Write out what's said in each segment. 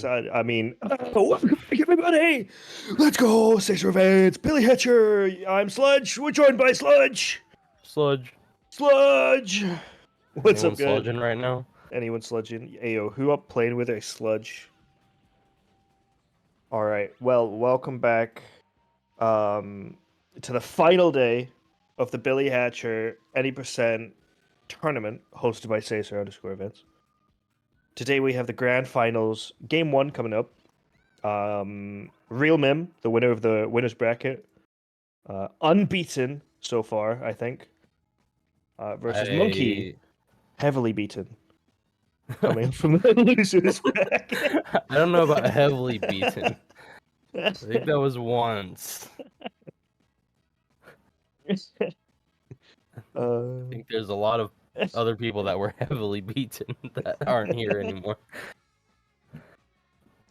I mean, welcome back, everybody. Let's go, Six Revenge, Billy Hatcher. I'm Sludge. We're joined by Sludge. Sludge. Sludge. What's up, Anyone guys? sludging right now? Anyone sludging? Ayo, who up playing with a sludge? All right. Well, welcome back um, to the final day of the Billy Hatcher Any Percent tournament hosted by Sacer underscore events. Today we have the grand finals, game one coming up. Real Mim, the winner of the winners bracket, unbeaten so far, I think, versus Monkey, I heavily beaten, coming from the losers bracket. I don't know about heavily beaten. I think that was once. I think there's a lot of other people that were heavily beaten that aren't here anymore.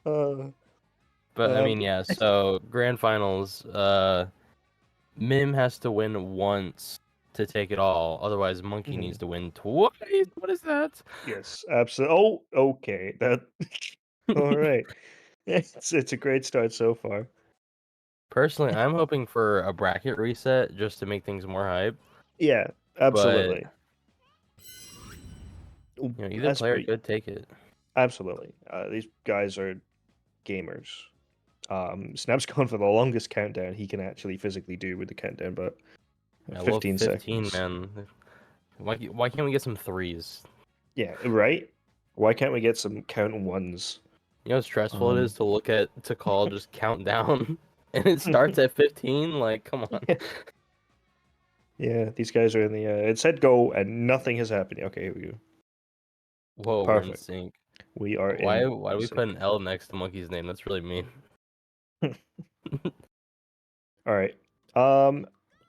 But I mean, yeah. So grand finals. Mim has to win once to take it all. Otherwise, Monkey needs to win twice. What is that? Yes, absolutely. Oh, okay. That. All right. It's a great start so far. Personally, I'm hoping for a bracket reset just to make things more hype. Yeah, But absolutely. either That's player pretty. could take it. Absolutely. These guys are gamers. Snap's gone for the longest countdown he can actually physically do with the countdown, but I love 15 15, seconds. man. Why can't we get some threes? Yeah, right? Why can't we get some count ones? You know how stressful it Um, is to look at to call just count down and it starts at 15? Like, come on. yeah, these guys are in the. It said go and nothing has happened. Okay, here we go. Whoa, we're in Perfect. sync. We are Why in do we put sync. an L next to Monkey's name? That's really mean. All right.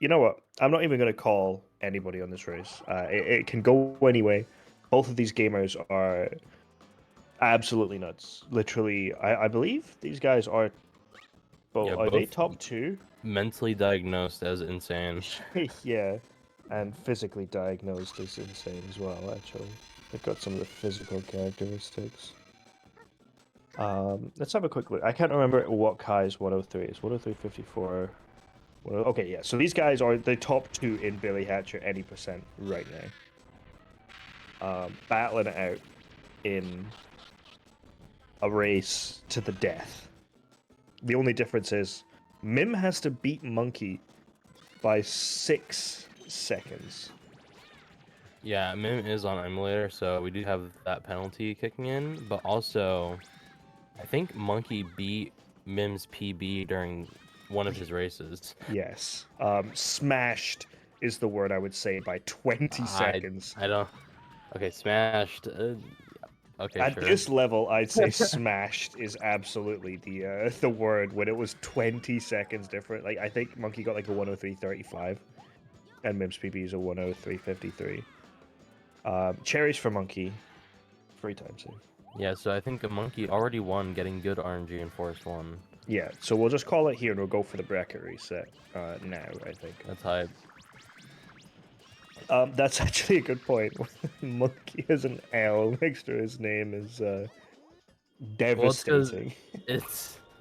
You know what? I'm not even gonna call anybody on this race. It can go anyway. Both of these gamers are absolutely nuts. Literally, I believe these guys are. Well, Yeah, are they both top two? mentally diagnosed as insane. Yeah, and physically diagnosed as insane as well. Actually, they've got some of the physical characteristics. Let's have a quick look. I can't remember what Kai's 103 is. 103.54. Okay, yeah. So these guys are the top two in Billy Hatcher any percent right now. Battling it out in a race to the death. The only difference is Mim has to beat Monkey by 6 seconds. Yeah, Mim is on emulator, so we do have that penalty kicking in, but also I think Monkey beat Mim's PB during one of his races. Yes. Smashed is the word I would say by 20 I seconds. I don't. Okay, smashed. Okay, At sure. this level, I'd say smashed is absolutely the word when it was 20 seconds different. Like I think Monkey got like a 103.35 and Mims PB is a 103.53. Cherries for Monkey. 3 times save. Yeah, so I think a Monkey already won getting good RNG in Forest 1. Yeah, so we'll just call it here and we'll go for the bracket reset now, I think. That's hype. That's actually a good point. Monkey has an L next to his name is devastating.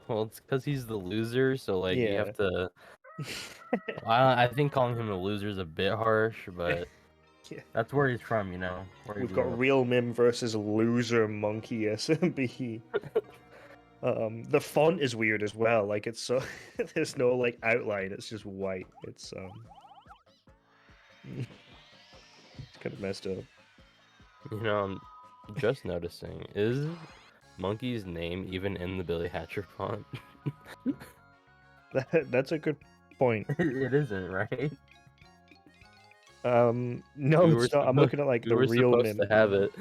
Well, it's because he's the loser, so like you Yeah. have to. I think calling him a loser is a bit harsh, but Yeah. that's where he's from, where he We've grew got up. Real Mim versus Loser Monkey SMB. The font is weird as well. Like it's so there's no like outline. It's just white. It's it's kind of messed up. I'm just noticing, is Monkey's name even in the Billy Hatcher font? That's a good point. It isn't, right? No, We were it's not. I'm looking at like we the were Real supposed Mim. to have it.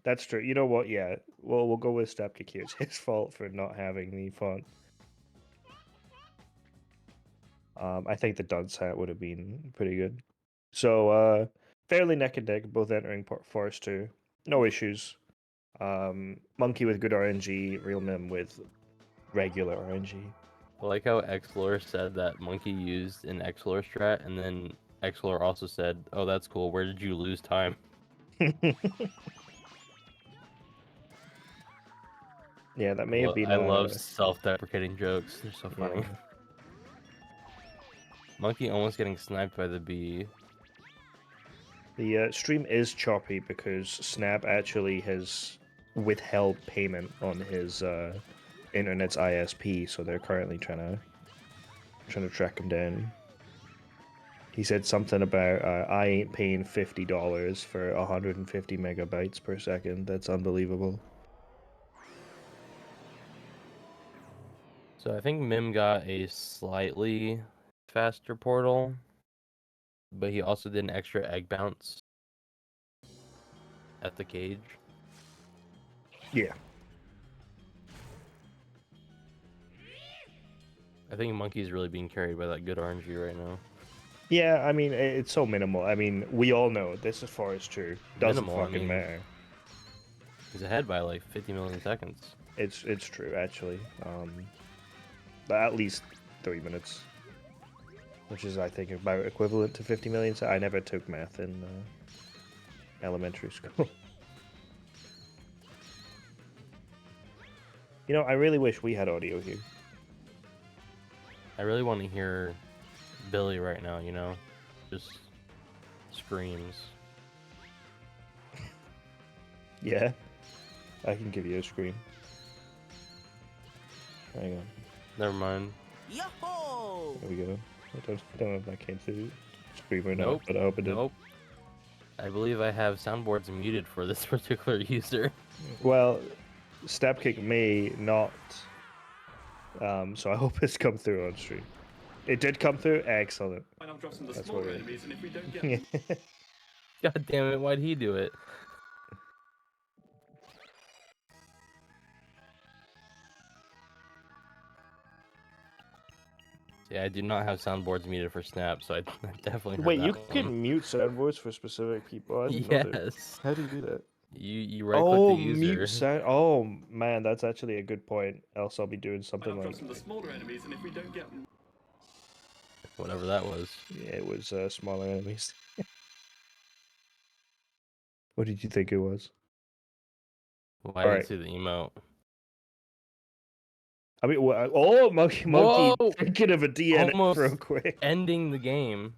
That's true. You know what? Yeah. Well, we'll go with Stepkick here. It's his fault for not having the font. I think the dunce hat would have been pretty good. So, fairly neck and neck, both entering Forest 2. No issues. Monkey with good RNG, Real Mim with regular RNG. I like how Xlore said that Monkey used an Xlore strat, and then Xlore also said, "Oh, that's cool. Where did you lose time?" Yeah, that may have been. I love self-deprecating jokes. They're so funny. Yeah. Monkey almost getting sniped by the bee. The stream is choppy because Snap actually has withheld payment on his internet's ISP, so they're currently trying to track him down. He said something about I ain't paying $50 for 150 megabytes per second. That's unbelievable. So I think Mim got a slightly faster portal, but he also did an extra egg bounce at the cage. Yeah. I think Monkey's really being carried by that good RNG right now. Yeah, I mean, it's so minimal. I mean, we all know this as far as true. Doesn't Minimal, I fucking mean- matter. He's ahead by like 50 million seconds. It's true, actually. At least 3 minutes. Which is, I think, about equivalent to 50 million. I never took math in elementary school. You know, I really wish we had audio here. I really want to hear Billy right now, you know? Just screams. Yeah? I can give you a scream. Hang on. Never mind. Yo-ho! There we go. I don't know if that came through scream or Nope. not, but I hope it did. Nope. I believe I have soundboards muted for this particular user. Well, Snapkick may not. So I hope it's come through on stream. It did come through? Excellent. I'll drop some of the That's smaller what we- enemies, and if we don't get them, God damn it, why'd he do it? Yeah, I do not have soundboards muted for Snap, so I definitely heard Wait, that you one. can mute soundboards for specific people? I didn't know that. Yes. How do you do that? You right click Oh, the user. mute sound. Oh, man, that's actually a good point. Else I'll be doing I'll something drop like. some of the smaller enemies, and if we don't get them, Whatever that was. Yeah, it was smaller enemies. What did you think it was? Why did Alright. I see the emote? I mean, oh, monkey, Whoa! thinking of a DNF Almost real quick. Ending the game.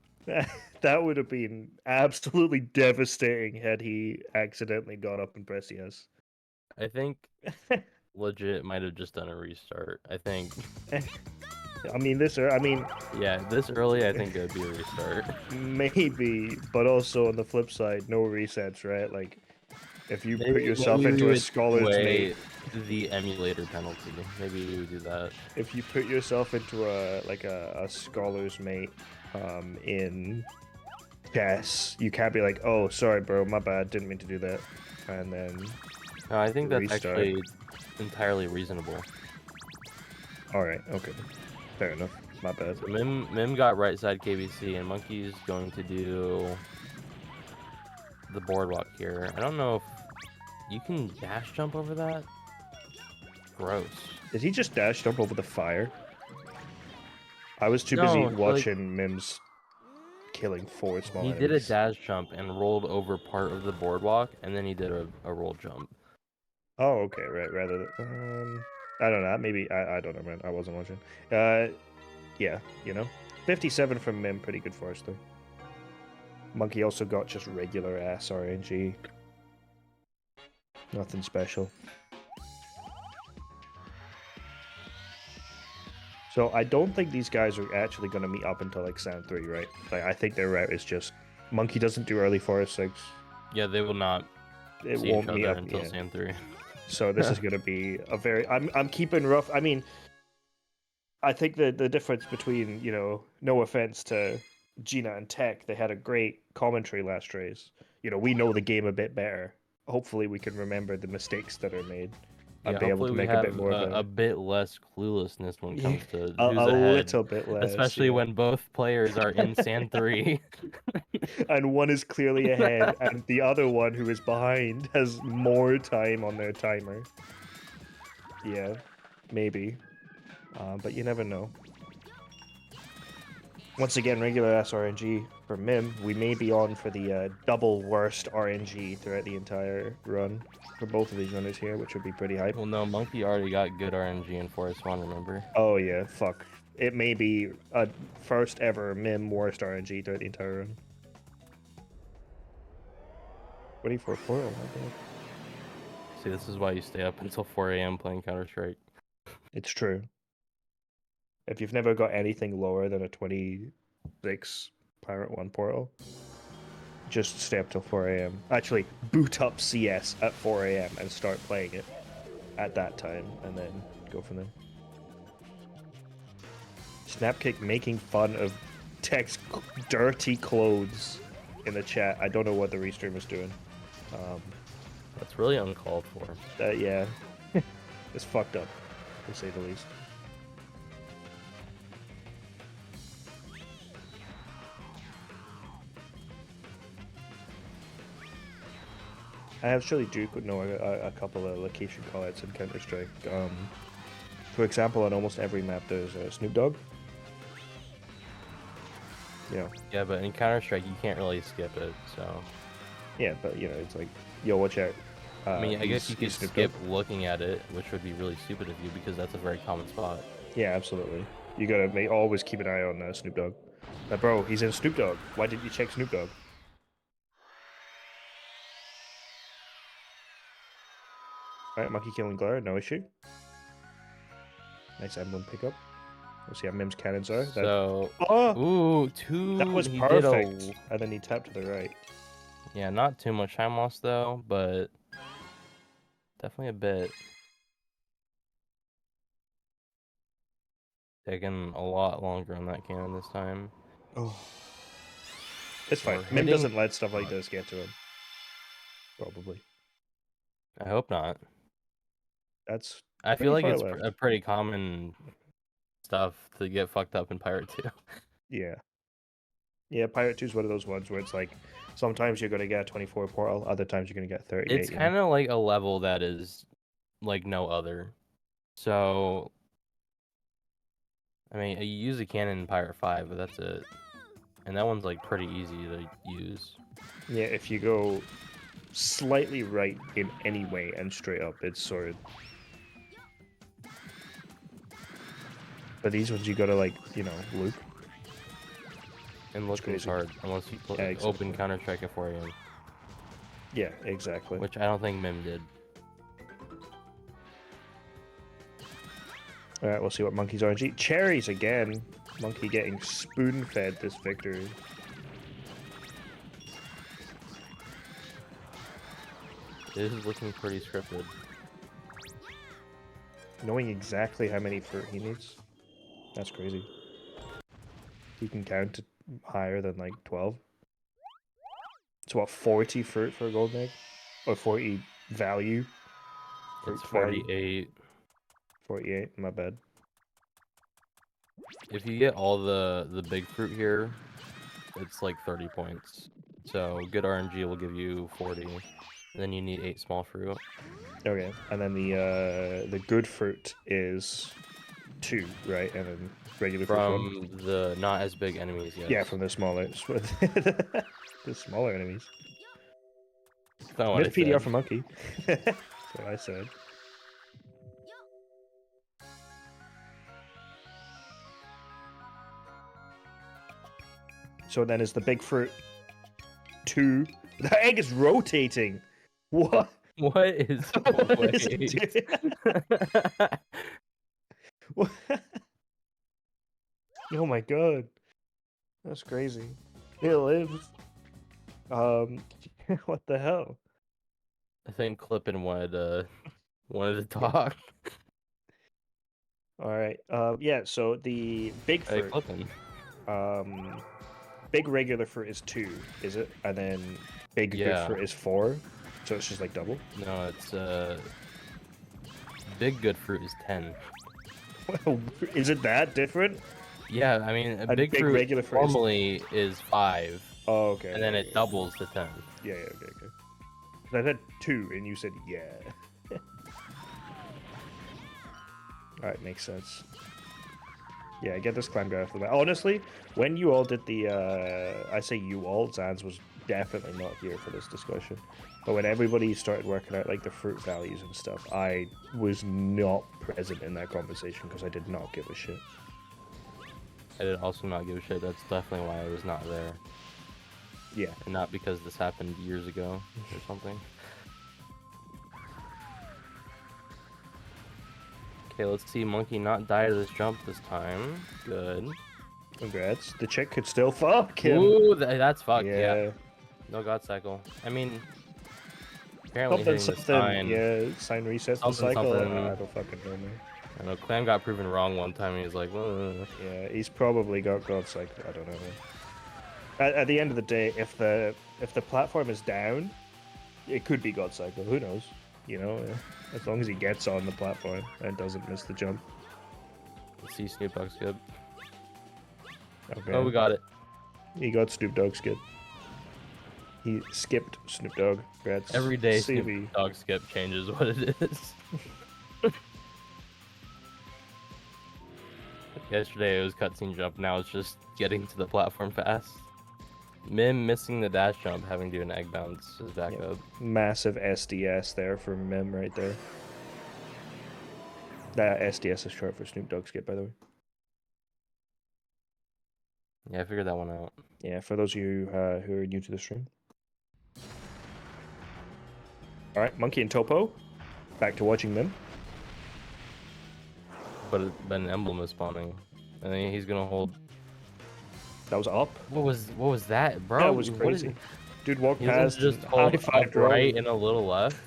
That would have been absolutely devastating had he accidentally got up and pressed yes. I think legit might have just done a restart. I think. I mean, Yeah, this early, I think it would be a restart. maybe, but also on the flip side, no resets, right? Like, if you put yourself Maybe into we a would scholar's weigh mate, the emulator penalty. Maybe we would do that. if you put yourself into a scholar's mate, in chess, you can't be like, oh, sorry, bro, my bad, didn't mean to do that, and then, No, I think that's Restart. actually entirely reasonable. all right, okay, fair enough, my bad. So Mim got right side KBC, and Monkey's going to do the boardwalk here. I don't know if you can dash jump over that. Gross. Did he just dash jump over the fire? I was too busy No, like- watching Mims killing 4 small He enemies. did a dash jump and rolled over part of the boardwalk, and then he did a roll jump. Oh, okay, right. Rather than, I don't know. Maybe I don't know, man. I wasn't watching. Yeah, you know, 57 from Mim, pretty good for us though. Monkey also got just regular ass RNG. Nothing special. So I don't think these guys are actually going to meet up until like Sand 3, right? Like I think their route is just Monkey doesn't do early Forest 6. Yeah, they will not It see won't each meet other up until yeah. Sand 3. So this is going to be a very. I'm keeping rough. I mean, I think the difference between, you know, no offense to Gina and Tech, they had a great commentary last race. You know, we know the game a bit better. Hopefully, we can remember the mistakes that are made and Yeah, be able hopefully to we make have a bit more of a bit less cluelessness when it Yeah, comes to who's a ahead. little bit less, Especially yeah. when both players are in Sand 3. And one is clearly ahead, and the other one who is behind has more time on their timer. Yeah, maybe, but you never know. Once again, regular ass RNG for Mim. We may be on for the double worst RNG throughout the entire run for both of these runners here, which would be pretty hype. Well, no, Monkey already got good RNG in Forest 1, remember? Oh yeah, fuck. It may be a first ever Mim worst RNG throughout the entire run. 24 portal, my bad. See, this is why you stay up until 4 a.m. playing Counter-Strike. It's true. If you've never got anything lower than a 26 Pirate 1 portal, just stay up till 4 a.m. Actually, boot up CS at 4 a.m. and start playing it at that time, and then go from there. Snapkick making fun of Tech's dirty clothes in the chat. I don't know what the restream is doing. That's really uncalled for. Yeah, it's fucked up, to say the least. I actually do know a couple of location callouts in Counter-Strike. For example, on almost every map there's Snoop Dogg. You know, Yeah, but in Counter-Strike, you can't really skip it, so... yeah, but you know, it's like, yo, watch out. I mean, I guess you could he's Snoop skip Dogg. looking at it, which would be really stupid of you, because that's a very common spot. Yeah, absolutely. You gotta always keep an eye on Snoop Dogg. Bro, he's in Snoop Dogg. Why didn't you check Snoop Dogg? Alright, Monkey killing Glare, no issue. Nice emblem pickup. Let's see how Mim's cannons are. So... Oh! Ooh, two... That was he perfect. Did And then he tapped to the right. Yeah, not too much time lost, though, but... Definitely a bit. Taking a lot longer on that cannon this time. Oh. It's fine. We're Mim hitting- doesn't let stuff like this get to him. Probably. I hope not. That's I feel like pretty it's far left. a pretty common stuff to get fucked up in Pirate 2. Yeah. Yeah, Pirate 2 is one of those ones where it's like, sometimes you're going to get a 24 portal, other times you're going to get 38. It's kind of like a level that is like no other. So, I mean, you use a cannon in Pirate 5, but that's it. And that one's like pretty easy to use. Yeah, if you go slightly right in any way and straight up, it's sorted. But these ones you gotta, like, you know, loop. And look, it's crazy. hard unless you Yeah, exactly. open Counter-Strike at 4 a.m. Yeah, exactly. Which I don't think Mim did. Alright, we'll see what Monkey's RNG. Cherries again. Monkey getting spoon-fed this victory. This is looking pretty scripted. Knowing exactly how many fruit he needs. That's crazy. He can count to higher than like 12. It's what, 40 fruit for a golden egg? Or 40 value? It's Fruit value? 48. 48, my bad. If you get all the big fruit here, it's like 30 points. So good RNG will give you 40. Then you need 8 small fruit. Okay, and then the good fruit is 2, right? And then regular fruit 1? From the not as big enemies, yes. Yeah, from the smaller, the smaller enemies. That's not what I Myth PDR said. for Monkey. That's what I said. So then is the big fruit 2? The egg is rotating. What? What is What is it doing? What? Oh my god. That's crazy. It lives. What the hell? I think Clippin wanted to talk. Alright. Yeah, so the big Hey, fruit. Clippin. Big regular fruit is 2, is it? And then big good Yeah. fruit is 4. So it's just like double. No, it's big good fruit is 10. Is it that different? Yeah, I mean a And big big fruit regular fruit is- normally is 5, Oh, okay. and then okay, it doubles to 10. Yeah, okay. I said 2, and you said yeah. Alright, makes sense. Yeah, get this clan guy off the bat. Honestly, when you all did the, I say you all, Zans was definitely not here for this discussion. But when everybody started working out like the fruit values and stuff, I was not present in that conversation because I did not give a shit. I did also not give a shit. That's definitely why I was not there, Yeah. and not because this happened years ago or something. Okay, let's see Monkey not die to this jump this time. Good. Congrats. The chick could still fuck him. Ooh, that's fucked. Yeah. Yeah. No God Cycle. I mean, apparently Something, hitting the something. sign. Yeah, sign resets the Something, cycle. something. I don't fucking know, man. I know Clam got proven wrong one time. And he's like, "Ugh." Yeah, he's probably got God Cycle. I don't know, man. At the end of the day, if the platform is down, it could be God Cycle. Who knows? You know, as long as he gets on the platform and doesn't miss the jump. Let's see Snoop Dogg skip. Okay. Oh, we got it. He got Snoop Dogg skip. He skipped Snoop Dogg. Congrats. Every day CV. Snoop Dogg skip changes what it is. Yesterday it was cutscene jump. Now it's just getting to the platform fast. Mim missing the dash jump, having to do an egg bounce is back Yep. up. Massive SDS there for Mim right there. That SDS is short for Snoop Dogg skip, by the way. Yeah, I figured that one out. Yeah, for those of you who are new to the stream. All right, Monkey and Topo, back to watching Mim. But an emblem is spawning. I think he's gonna hold. That was up. What was that, bro? That was What crazy. is- Dude walked He doesn't past just and hold high-fived up right Rowan, and a little left.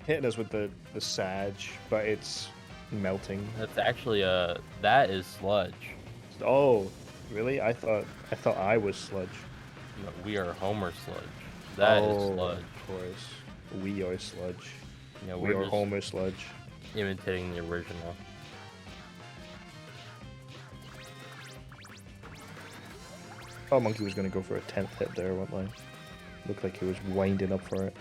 hitting us with the Sag, but it's melting. That's actually that is sludge. Oh, really? I thought I was sludge. No, we are Homer sludge. That is Oh, sludge. Of course, we are sludge. Yeah, We we're are just Homer sludge. imitating the original. Oh, Monkey was gonna go for a 10th hit there, won't lie. Looked like he was winding up for it.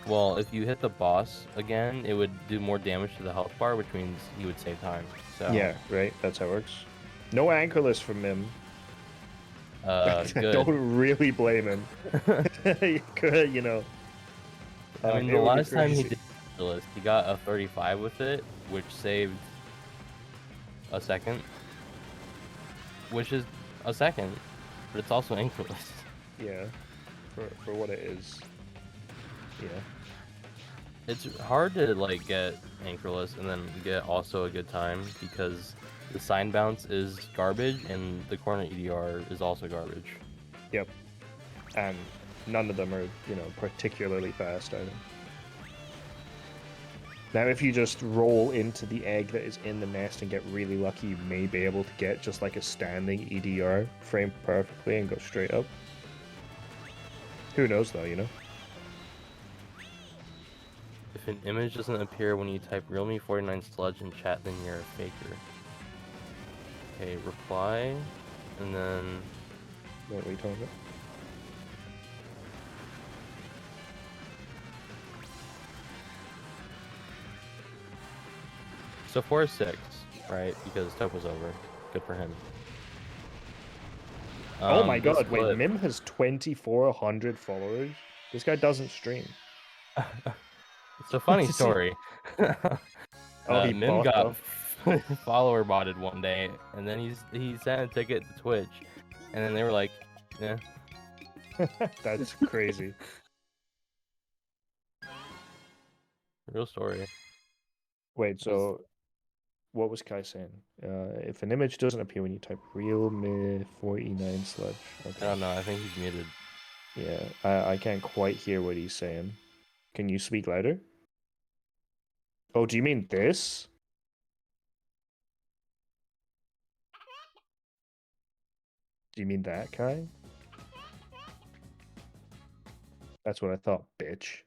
Well, if you hit the boss again, it would do more damage to the health bar, which means you would save time. So Yeah, right. That's how it works. No anchorless from him. good. Don't really blame him. You could, you know. I mean, it the would be last time he crazy. did the list, he got a 35 with it, which saved a second, which is a second, but it's also anchorless. Yeah, for what it is. Yeah. It's hard to like get anchorless and then get also a good time because the sign bounce is garbage and the corner EDR is also garbage. Yep. And none of them are, you know, particularly fast either. Now, if you just roll into the egg that is in the nest and get really lucky, you may be able to get just like a standing EDR framed perfectly and go straight up. Who knows, though, you know? If an image doesn't appear when you type realme49 sludge in chat, then you're a faker. Okay, reply, and then What are you talking about? so 4-6, right? Because Tope was over. Good for him. Oh my This god, wait, clip- Mim has 2,400 followers? This guy doesn't stream. It's a funny Does he- story. Oh, he Mim bought got follower botted one day, and then he sent a ticket to Twitch, and then they were like, "Yeah, That's crazy. real story." Wait, so what was Kai saying? If an image doesn't appear when you type realme49 sludge. I Okay. don't know. I think he's muted. Yeah, I can't quite hear what he's saying. Can you speak louder? Oh, do you mean this? Do you mean that, Kai? That's what I thought, bitch.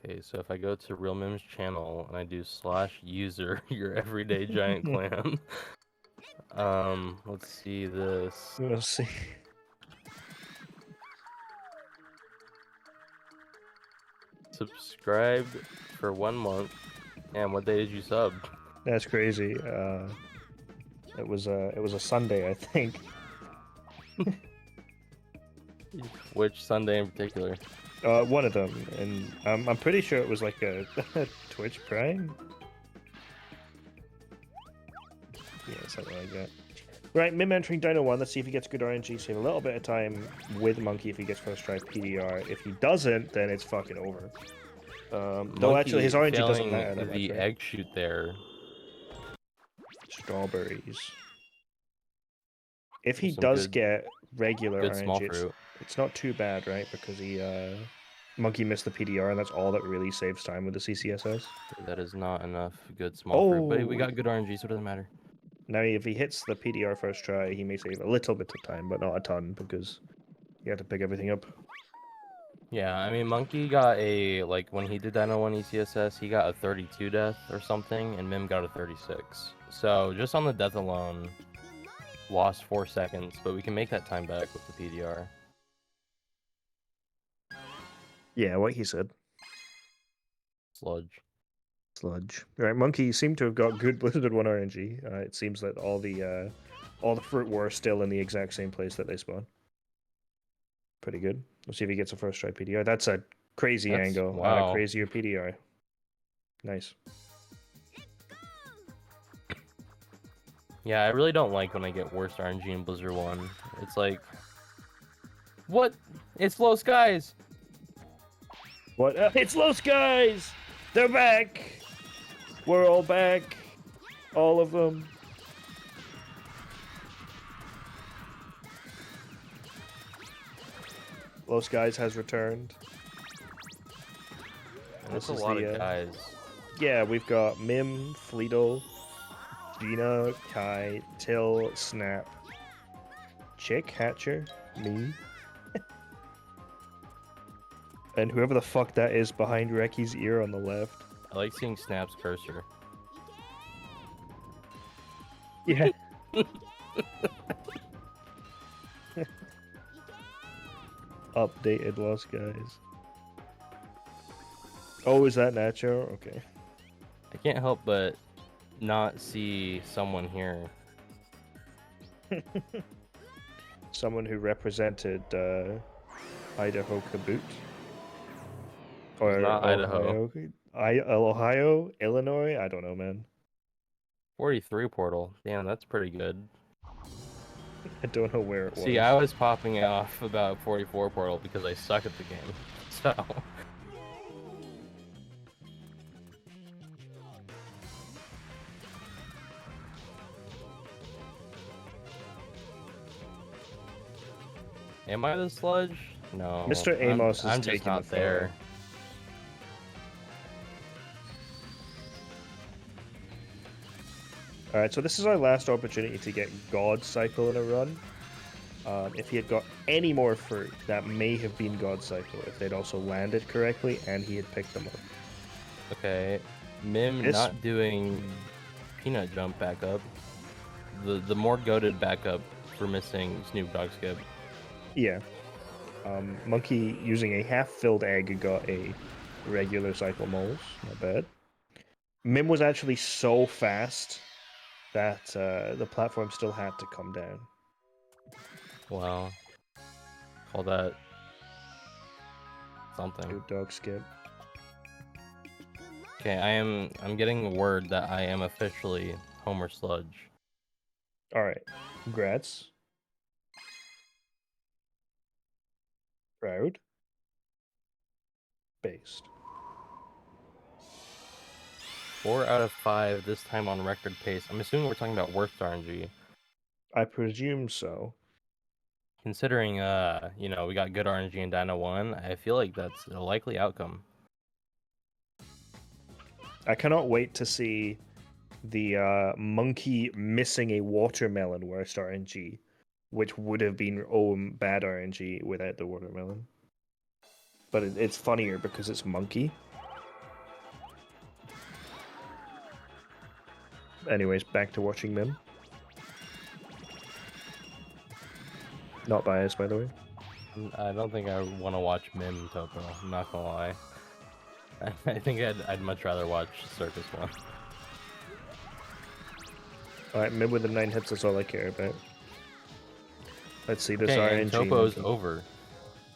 Okay, so if I go to Real Mim's channel and I do /user your everyday giant clan, let's see this. We'll see. Subscribed for 1 month. And what day did you sub? That's crazy. It was a Sunday, I think. Which Sunday in particular? One of them, and I'm pretty sure it was like a Twitch Prime. Yeah, something like that. Right, Mim entering Dino 1. Let's see if he gets good RNG. Save a little bit of time with Monkey if he gets first try PDR. If he doesn't, then it's fucking over. Though actually, his RNG doesn't matter that much, the right? egg shoot there. Strawberries. If he Some does good- get regular Good small RNG, fruit. it's not too bad, right? Because he Monkey missed the PDR, and that's all that really saves time with the CCSS. That is not enough good small fruit, but we Oh. got good RNG, so it doesn't matter. Now, if he hits the PDR first try, he may save a little bit of time, but not a ton, because you have to pick everything up. Yeah, I mean, Monkey got a, like, when he did Dino 1 ECSS, he got a 32 death or something, and Mim got a 36. So, just on the death alone, lost 4 seconds, but we can make that time back with the PDR. Yeah, what he said. Sludge. Sludge. Right, Monkey seemed to have got good Blizzard 1 RNG. It seems that all the fruit were still in the exact same place that they spawn. Pretty good. Let's see if he gets a first try PDR. That's a crazy angle and a wow. crazier PDR. Nice. Yeah, I really don't like when I get worse RNG in Blizzard 1. It's like, what? It's low skies! What? It's Low Skies! They're back! We're all back. All of them. Low Skies has returned. That's This a is lot the, of guys. Yeah, we've got Mim, Fleetle, Gina, Kai, Till, Snap, Chick, Hatcher, me, and whoever the fuck that is behind Reki's ear on the left. I like seeing Snap's cursor. Yeah. Updated Lost Guys. Oh, is that Nacho? Okay. I can't help but not see someone here. Someone who represented Idaho Kaboot. Or not Idaho. Ohio, Illinois? I don't know, man. 43 portal. Damn, that's pretty good. I don't know where it was. See, I was popping off about 44 portal because I suck at the game. So. Am I the sludge? No. Mr. Amos is I'm taking just not the photo. there. Alright, so this is our last opportunity to get God Cycle in a run. If he had got any more fruit, that may have been God Cycle if they'd also landed correctly and he had picked them up. Okay. Mim This- not doing peanut jump backup. The more goated backup for missing Snoop Dogg skip. Yeah. Monkey using a half-filled egg got a regular cycle moles. Not bad. Mim was actually so fast that the platform still had to come down. Wow. Call that something. Snoop Dogg skip. Okay, I'm getting word that I am officially Homer Sludge. Alright. Congrats. Proud. Based. 4 out of 5 this time on record pace. I'm assuming we're talking about worst RNG. I presume so. Considering you know, we got good RNG in Dino 1, I feel like that's a likely outcome. I cannot wait to see the monkey missing a watermelon worst RNG, which would have been bad RNG without the watermelon. But it's funnier because it's monkey. Anyways, back to watching Mim. Not biased, by the way. I don't think I want to watch Mim Topo. I'm not gonna lie. I think I'd much rather watch Circus 1. Alright, mid with the 9 hits, that's all I care about. Let's see this Okay, and RNG. Topo's monkey. over.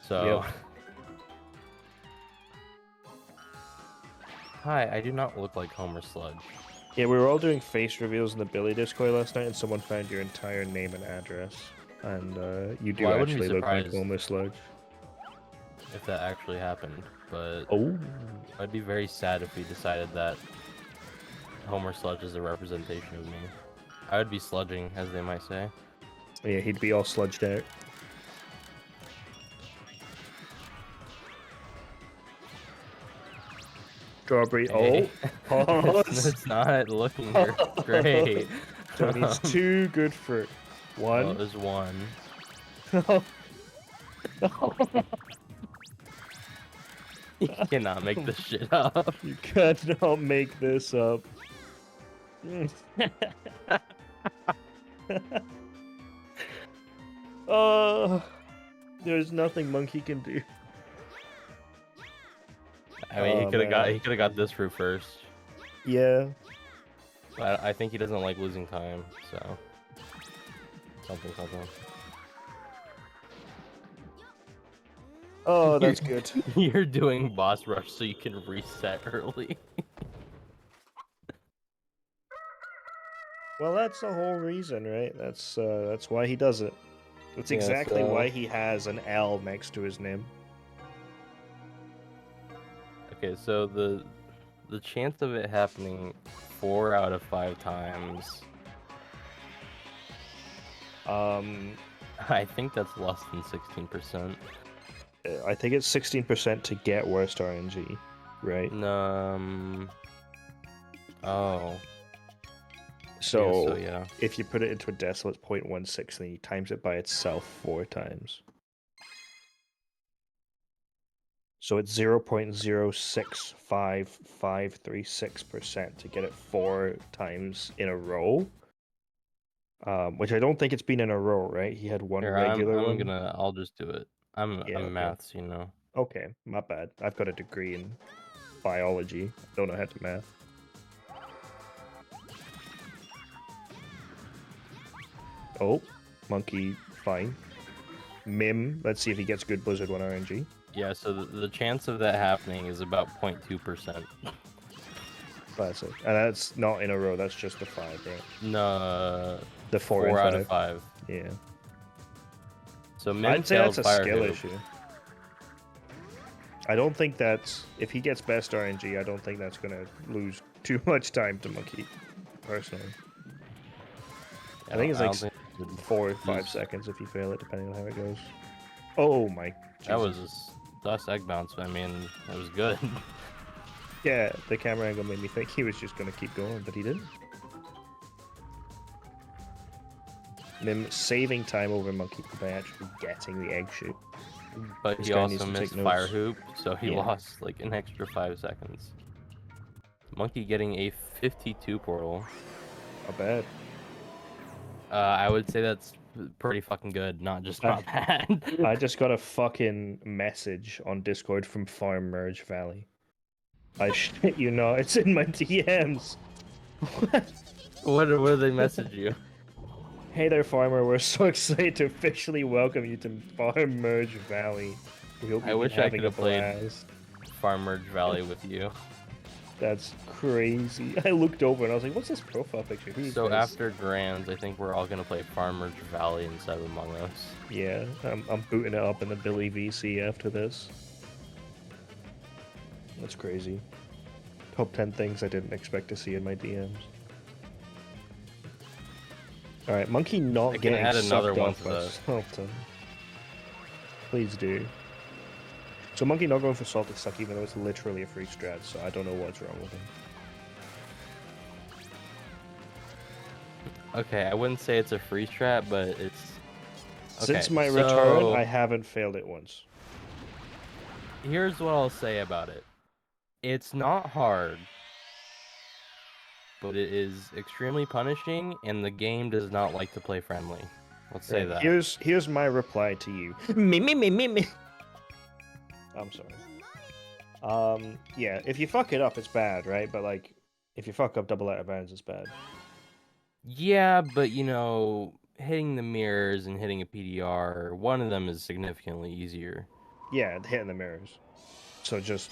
So. Yep. Hi, I do not look like Homer Sludge. Yeah, we were all doing face reveals in the Billy Discord last night, and someone found your entire name and address. And you do Well, I wouldn't be actually look like surprised. Homer Sludge. If that actually happened, but Oh. I'd be very sad if we decided that Homer Sludge is a representation of me. I would be sludging, as they might say. Yeah, he'd be all sludged out. Strawberry. Hey. Oh. It's not looking great. Tony's too good for it. Well, One. there's one. You cannot make this shit up. You cannot make this up. There's nothing Monkey can do. I mean, Oh, he could have man. got this through first. Yeah. But I think he doesn't like losing time, so something. Oh, that's good. You're doing boss rush so you can reset early. Well, that's the whole reason, right? That's why he does it. That's Yeah, exactly so- why he has an L next to his name. Okay, so the chance of it happening 4 out of 5 times, I think that's less than 16%. I think it's 16% to get worst RNG, right? Oh. So, Yeah. if you put it into a decimal, it's 0.16, and you times it by itself 4 times. So it's 0.065536% to get it 4 times in a row. Which I don't think it's been in a row, right? He had one Here, regular one. I'll just do it. I'm Yeah, okay. maths, you know. Okay, my bad. I've got a degree in biology. Don't know how to math. Oh, Monkey, fine. Mim, let's see if he gets good Blizzard 1 RNG. Yeah, so the chance of that happening is about 0.2%. Classic. And that's not in a row, that's just the 5, right? No, The 4 4 out and of 5. Yeah. So Mim I'd say failed that's a Fire skill Hoop. issue. I don't think that's... If he gets best RNG, I don't think that's going to lose too much time to Monkey, personally. I think it's I like don't 4 or 5 lose. seconds if you fail it, depending on how it goes. Oh my That Jesus. was dust egg bounce. I mean, it was good. Yeah, the camera angle made me think he was just going to keep going, but he didn't. Mim saving time over Monkey by actually getting the egg shoot. But This he guy also needs to missed take Fire notes. Hoop, so he Yeah. lost like an extra 5 seconds. Monkey getting a 52 portal. Not bad. I would say that's pretty fucking good, not just not bad. I just got a fucking message on Discord from Farm Merge Valley. I shit you not, it's in my DMs. What do they message you? Hey there, farmer. We're so excited to officially welcome you to Farm Merge Valley. We hope I you're wish I having could a have played blast. Farm Merge Valley with you. That's crazy. I looked over and I was like, what's this profile picture? Who's So this? after Grands, I think we're all gonna play Farm Merge Valley instead of Among Us. Yeah, I'm booting it up in the Billy VC after this. That's crazy. Top 10 things I didn't expect to see in my DMs. Alright, Monkey I not can getting add another sucked one off to by the- Sultan. Please do. So Monkey not going for Salty Suck even though it's literally a free strat, so I don't know what's wrong with him. Okay, I wouldn't say it's a free strat, but it's... Since Okay, my return, so- I haven't failed it once. Here's what I'll say about it. It's not hard, but it is extremely punishing, and the game does not like to play friendly. Let's say Right, that. Here's my reply to you. Me. I'm sorry. Yeah, if you fuck it up, it's bad, right? But like, if you fuck up double out of bounds, it's bad. Yeah, but you know, hitting the mirrors and hitting a PDR, one of them is significantly easier. Yeah, hitting the mirrors. So just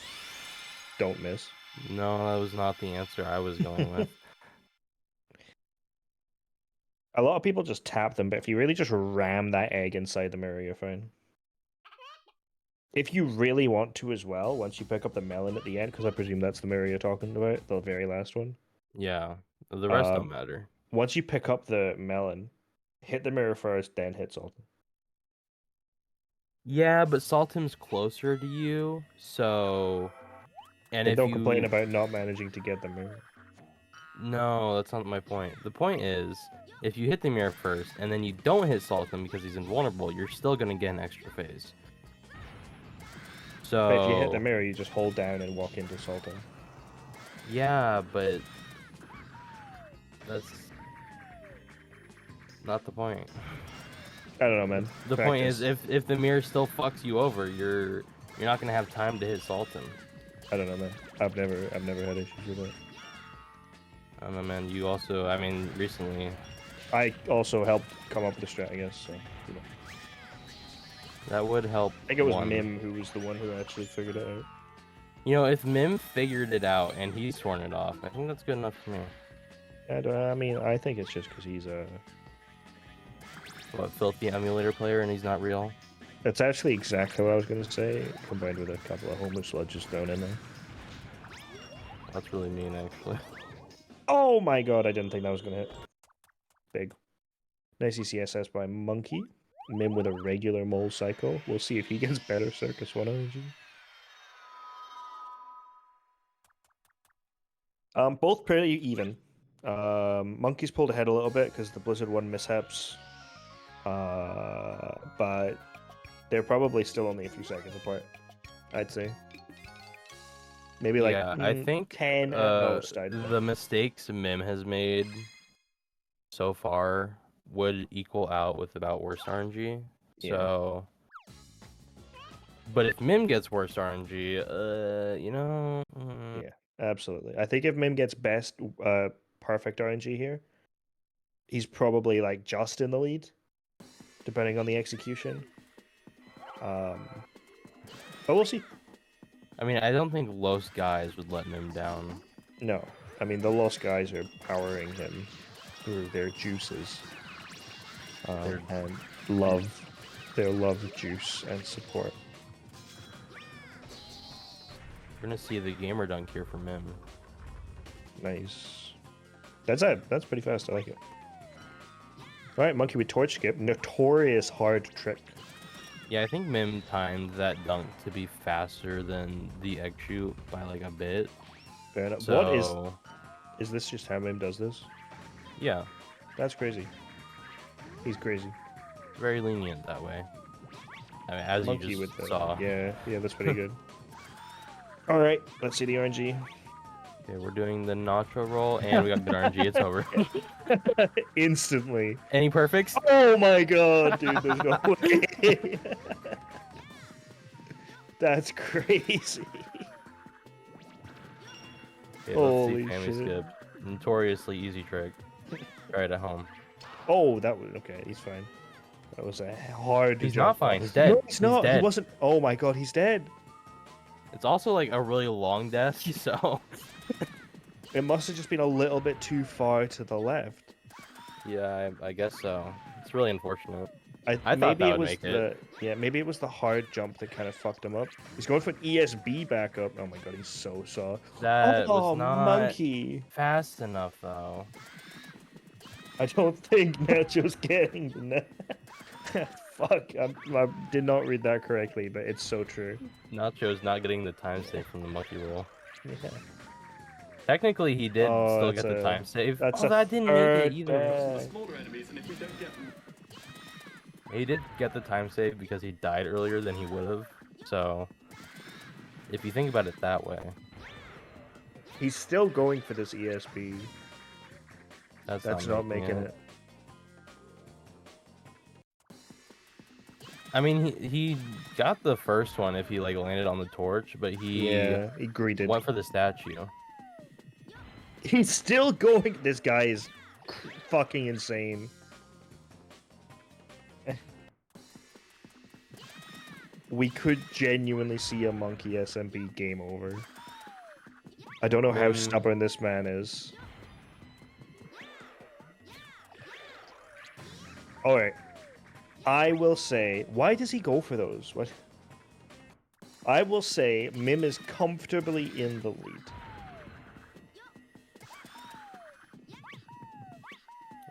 don't miss. No, that was not the answer I was going with. A lot of people just tap them, but if you really just ram that egg inside the mirror, you're fine. If you really want to as well, once you pick up the melon at the end, because I presume that's the mirror you're talking about, the very last one. Yeah, the rest don't Um, matter. Once you pick up the melon, hit the mirror first, then hit Sultan. Yeah, but Saltim's closer to you, so and Then if don't complain you about not managing to get the mirror. no, that's not my point. The point is, if you hit the mirror first and then you don't hit Saltim because he's invulnerable, you're still gonna get an extra phase. But if you hit the So mirror, you just hold down and walk into Sultan. yeah, but that's not the point. I don't know, man. The point is, Practice. if the mirror still fucks you over, you're not gonna have time to hit Sultan. I don't know, man. I've never had issues with it. I don't know, man. You also, I mean, recently, I also helped come up with the strat, I guess. So, you know. that would help. I think it was one. Mim who was the one who actually figured it out. You know, if Mim figured it out and he's sworn it off, I think that's good enough for me. I mean, I think it's just because he's a. What, filthy emulator player and he's not real? That's actually exactly what I was gonna say, combined with a couple of homeless sludges thrown in there. That's really mean, actually. Oh my god, I didn't think that was gonna hit. Big. Nice ECSS by Monkey. Mim with a regular mole cycle. We'll see if he gets better Circus 1 energy. Both pretty even. Monkey's pulled ahead a little bit because the Blizzard 1 mishaps. But they're probably still only a few seconds apart, I'd say. Maybe like yeah, I think 10 at most. the mistakes Mim has made so far would equal out with about worse RNG. Yeah. So, but if Mim gets worse RNG, you know, Yeah, absolutely. I think if Mim gets best perfect RNG here, he's probably like just in the lead, depending on the execution. But we'll see. I mean, I don't think Los guys would let Mim down. No, I mean the Lost guys are powering him through their juices and their love juice and support. We're gonna see the gamer dunk here from Mim. Nice. That's pretty fast. I like it. All right, Monkey with torch skip, notorious hard trick. Yeah, I think Mim timed that dunk to be faster than the egg shoot by like a bit. Fair enough. So, What is this? Just how Mim does this? yeah, That's crazy. He's crazy. very lenient that way. I mean, as Monkey you with just the saw. yeah, that's pretty good. All right, let's see the RNG. Okay, we're doing the nacho roll, and we got good RNG. It's over. Instantly. Any perfects? Oh my god, dude, there's no way. That's crazy. Okay, let's Holy see family shit. skip. Notoriously easy trick. Try it at home. Oh, that was okay. He's fine. That was a hard. He's jump. not fine. He's dead. No, he's not. dead. He wasn't. Oh my god, he's dead. It's also like a really long death, so It must have just been a little bit too far to the left. yeah, I guess so. It's really unfortunate. I thought Maybe that it would was make it. maybe it was the hard jump that kind of fucked him up. He's going for an ESB backup. Oh my god, he's so soft. That Oh, was not Monkey. fast enough, though. I don't think Nacho's getting the net. Fuck, I did not read that correctly, but it's so true. Nacho's not getting the time save from the monkey roll. Yeah. Technically, he did Oh, still that's get the a- time save. that's Oh, a that didn't make third it either. The bag. smaller enemies, and if we don't get them, He did get the time save because he died earlier than he would have. So, if you think about it that way, He's still going for this ESB. that's Not making it. I mean, he got the first one if he like landed on the torch, but he Yeah, he greeted. went for the statue. He's still going. This guy is fucking insane. We could genuinely see a monkey SMP game over. I don't know how Mim- stubborn this man is. Alright. I will say, why does he go for those? What? I will say Mim is comfortably in the lead.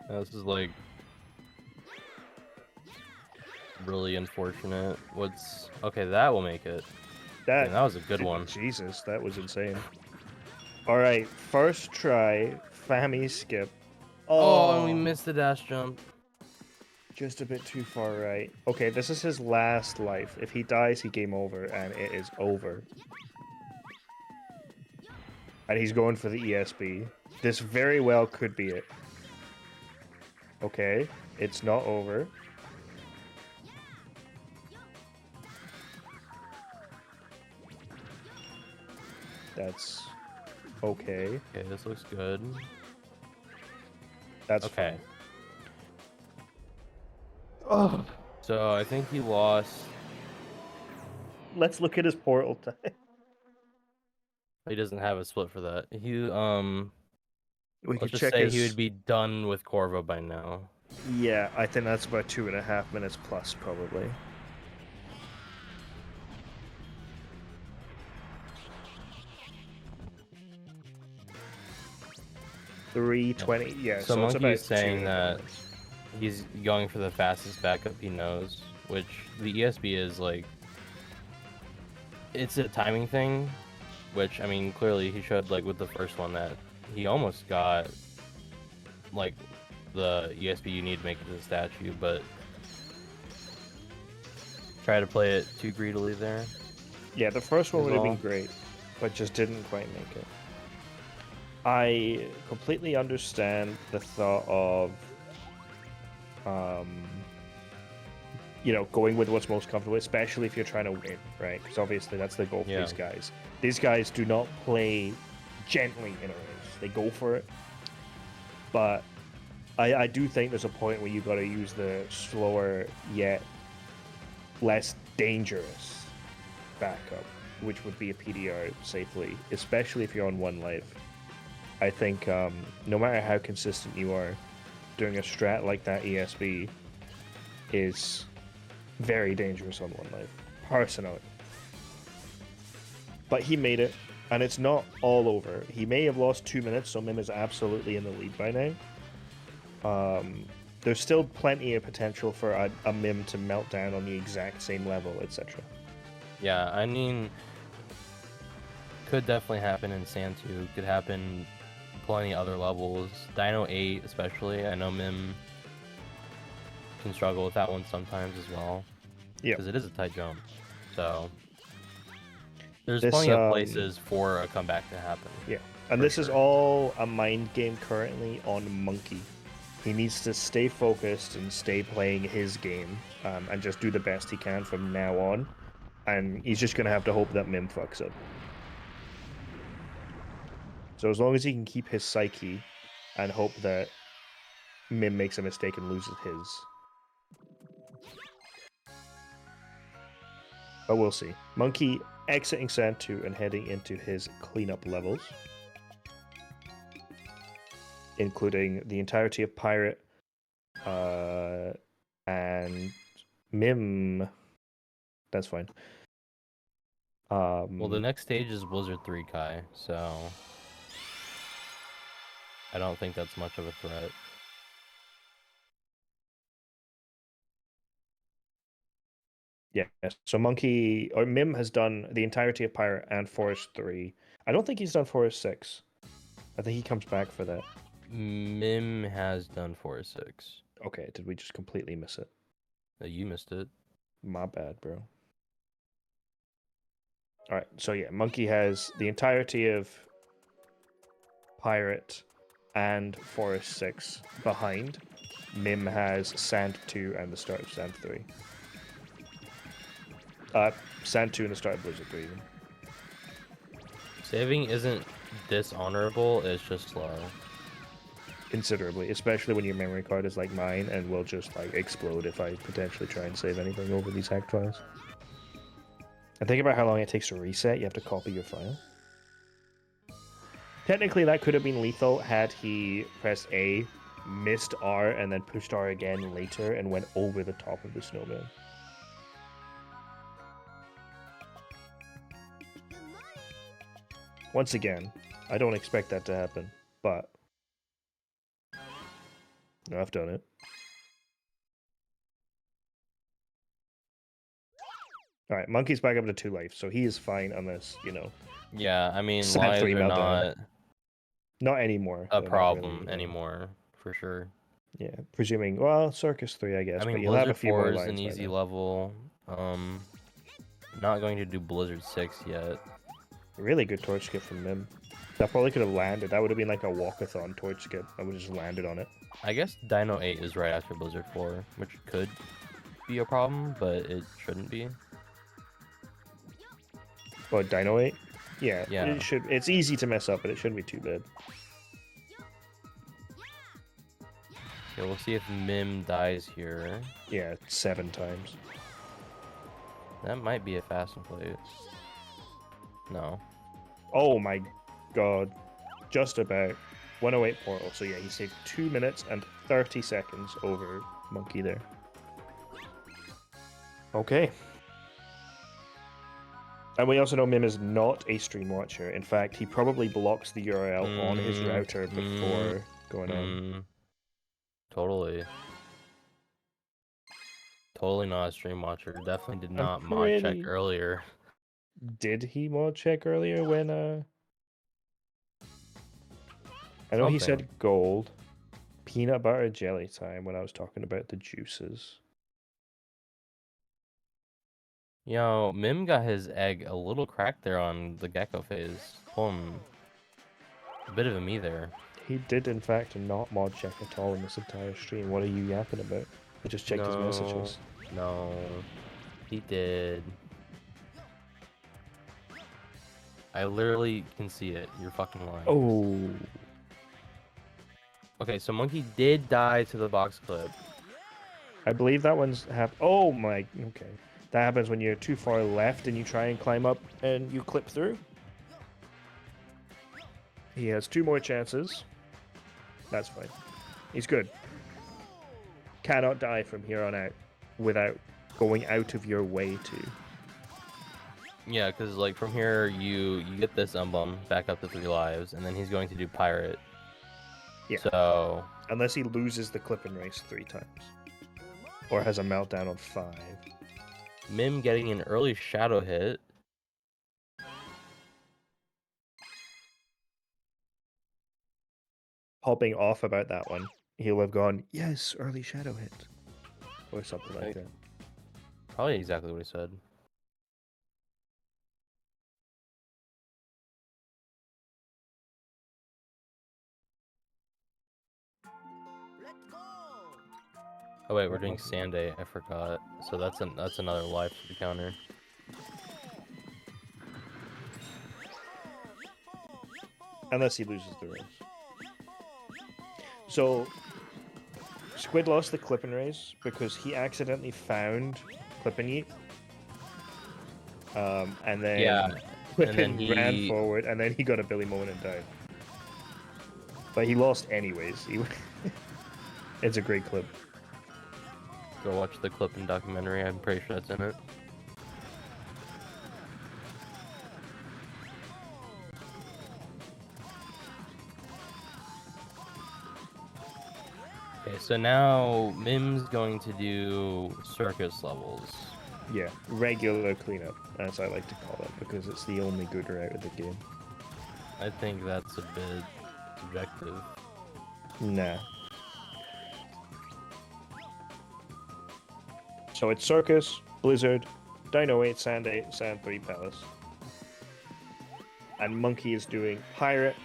This is like really unfortunate. What's okay? That will make it. That, That was a good one. Jesus, that was insane. Alright, first try, Fammy skip. Oh, and we missed the dash jump. Just a bit too far right. Okay, this is his last life. If he dies, he game over, and it is over. And he's going for the ESB. This very well could be it. Okay, it's not over. That's okay. Okay, this looks good. That's Okay. Oh, So I think he lost. let's look at his portal time. He doesn't have a split for that. We Let's could just check say his. he would be done with Corvo by now. Yeah, I think that's about 2.5 minutes plus, probably. $3.20. Yeah, So so it's Monkey about is saying 2 that minutes. he's going for the fastest backup he knows, which the ESB is like. It's a timing thing, which I mean clearly he showed like with the first one that he almost got like the ESB you need to make it to the statue, but try to play it too greedily there. Yeah, the first one is would have been all. great, but just didn't quite make it. I completely understand the thought of, going with what's most comfortable, especially if you're trying to win, right? Because obviously that's the goal for Yeah. these guys. These guys do not play gently in a race; they go for it. But I do think there's a point where you got to use the slower yet less dangerous backup, which would be a PDR safely, especially if you're on one life. I think no matter how consistent you are, doing a strat like that ESB is very dangerous on one life, personally. But he made it, and it's not all over. He may have lost 2 minutes, so Mim is absolutely in the lead by now. There's still plenty of potential for a Mim to melt down on the exact same level, etc. Yeah, I mean, could definitely happen in Sand 2. Could happen plenty other levels. Dino 8 especially. I know Mim can struggle with that one sometimes as well. Yeah. Because it is a tight jump. So there's This, plenty of places for a comeback to happen. Yeah, and For this is sure. all a mind game currently on Monkey. He needs to stay focused and stay playing his game, and just do the best he can from now on. And he's just gonna have to hope that Mim fucks up. So as long as he can keep his psyche, and hope that Mim makes a mistake and loses his. But we'll see. Monkey exiting Sand 2 and heading into his cleanup levels, including the entirety of Pirate, and Mim. That's fine. Well, the next stage is Blizzard 3 Kai, so I don't think that's much of a threat. Yeah, so Monkey or Mim has done the entirety of Pirate and Forest 3. I don't think he's done Forest 6. I think he comes back for that. Mim has done 4 or 6. Okay, did we just completely miss it? You missed it. My bad, bro. Alright, so yeah, Monkey has the entirety of Pirate and Forest 6 behind. Mim has Sand 2 and the start of Sand 3. Sand 2 and the start of Blizzard 3 even. Saving isn't dishonorable, it's just slow. considerably, especially when your memory card is like mine and will just like explode if I potentially try and save anything over these hacked files. And think about how long it takes to reset. You have to copy your file. Technically, that could have been lethal had he pressed A, missed R, and then pushed R again later and went over the top of the snowman. Once again, I don't expect that to happen, but I've done it. Alright, Monkey's back up to 2 life, so he is fine unless, you know, Yeah, I mean, Sad lives 3 are meltdown. not not anymore. a They're not problem really, anymore, for sure. Yeah, presuming, well, Circus 3, I guess, I but mean, you'll have a Blizzard few more 4 is lines an by easy then. level. Not going to do Blizzard 6 yet. Really good torch skip from Mim. That probably could have landed. That would have been like a walkathon torch skip. I would have just landed on it. I guess Dino 8 is right after Blizzard 4, which could be a problem, but it shouldn't be. Oh, Dino 8? Yeah, Yeah. it should. It's easy to mess up, but it shouldn't be too bad. Okay, we'll see if Mim dies here. Yeah, 7 times. That might be a fast and play. No. Oh my god. Just about. 108 portal. So yeah, he saved 2 minutes and 30 seconds over Monkey there. Okay. And we also know Mim is not a stream watcher. In fact, he probably blocks the URL on his router before going on. Totally. Totally not a stream watcher. Definitely did not mod check pretty- earlier. Did he mod check earlier when I know he said Something. gold. Peanut butter jelly time when I was talking about the juices. Yo, Mim got his egg a little cracked there on the gecko phase. Pulling a bit of a me there. He did in fact not mod check at all in this entire stream. What are you yapping about? I just checked his messages. No, he did. I literally can see it. You're fucking lying. Oh, Okay, so Monkey did die to the box clip. I believe that one's Oh my, okay. That happens when you're too far left and you try and climb up and you clip through. He has 2 more chances. That's fine. He's good. Cannot die from here on out without going out of your way to. Yeah, because like from here you get this emblem back up to 3 lives, and then he's going to do pirate. Yeah. So Unless he loses the clip and race 3 times. Or has a meltdown on 5. Mim getting an early shadow hit. Hopping off about that one, he'll have gone, yes, early shadow hit. Or something like Right. that. Probably exactly what he said. Oh wait, we're doing Sanday. I forgot. So that's another life for the counter. Unless he loses the race. So, Squid lost the clip and race because he accidentally found Clip and Yeet. And then Yeah, Clip and then and ran he- forward, and then he got a Billy moment and died. But he lost anyways. It's a great clip. Go watch the clip and documentary. I'm pretty sure that's in it. Okay, so now Mim's going to do circus levels. Yeah, regular cleanup, as I like to call it, because it's the only good route of the game. I think that's a bit subjective. Nah. So it's Circus, Blizzard, Dino 8, Sand 8, Sand 3, Palace. And Monkey is doing Pirate,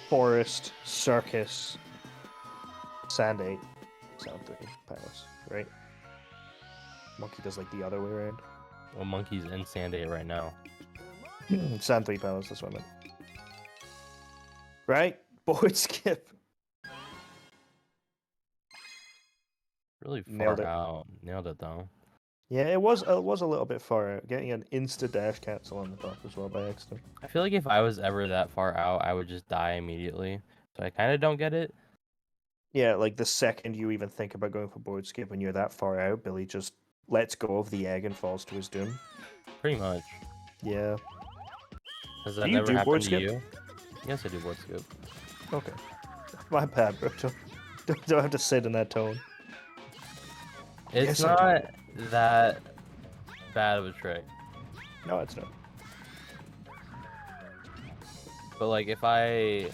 Forest, Circus, Sand 8, Sand 3, Palace, right? Monkey does like the other way around. Well, Monkey's in Sanday right now. Sand 3, Palace, that's what I meant. Right? Board skip. Really Nailed far it. out. Nailed it though. Yeah, it was a little bit far out. Getting an insta dash cancel on the top as well by accident. I feel like if I was ever that far out, I would just die immediately. So I kind of don't get it. Yeah, like the second you even think about going for board skip when you're that far out, Billy just lets go of the egg and falls to his doom. Pretty much. Yeah. Has that Do you never do board happened to skip? you? Yes, I do board skip. Okay. My bad, bro. Don't have to sit in that tone. It's Yes, I do. not that bad of a trick. No, it's not. But like if like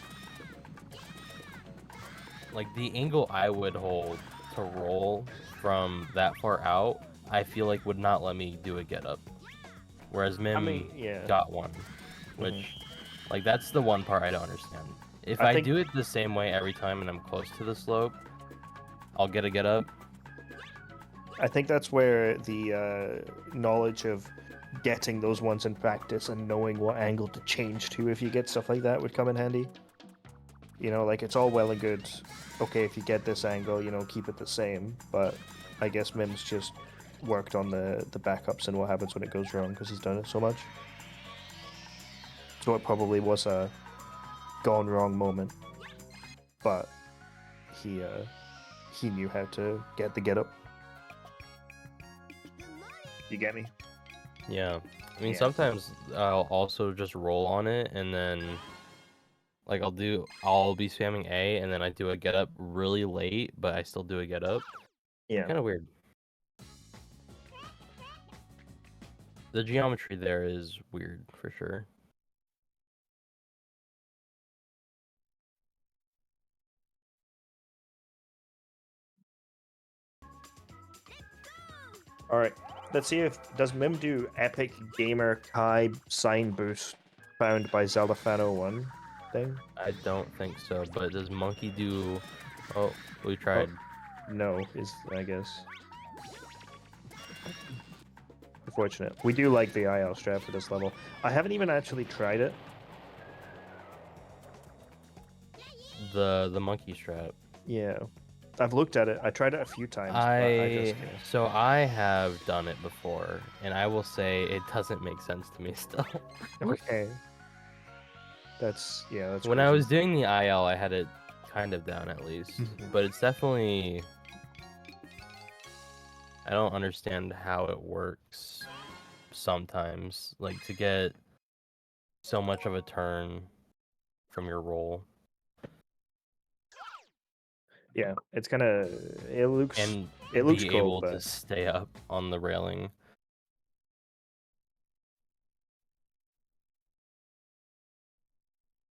the angle I would hold to roll from that far out, I feel like would not let me do a get up. Whereas Mim mean, yeah. got one. Which like that's the one part I don't understand. If I I think- do it the same way every time and I'm close to the slope, I'll get a get up. I think that's where the knowledge of getting those ones in practice and knowing what angle to change to if you get stuff like that would come in handy. You know, like it's all well and good. Okay, if you get this angle, you know, keep it the same. But I guess Mim's just worked on the backups and what happens when it goes wrong because he's done it so much. So it probably was a gone wrong moment, but he knew how to get the get up. You get me? Yeah. I mean Yeah. sometimes I'll also just roll on it and then like I'll be spamming A and then I do a get up really late, but I still do a get up. Yeah. Kind of weird. The geometry there is weird for sure. All right. Let's see if does Mim do Epic Gamer Kai sign boost found by Zelda Fan 01 thing? I don't think so, but does Monkey do... Oh, we tried. No, is I guess. Unfortunate. We do like the IL strap for this level. I haven't even actually tried it. The monkey strap. Yeah. I've looked at it. I tried it a few times, but I just can't. So I have done it before, and I will say it doesn't make sense to me still. Okay. That's that's When I crazy. was doing the IL, I had it kind of down at least, but it's definitely... I don't understand how it works sometimes, like to get so much of a turn from your roll. Yeah, it's kind of it looks And it looks be cool, able to but stay up on the railing.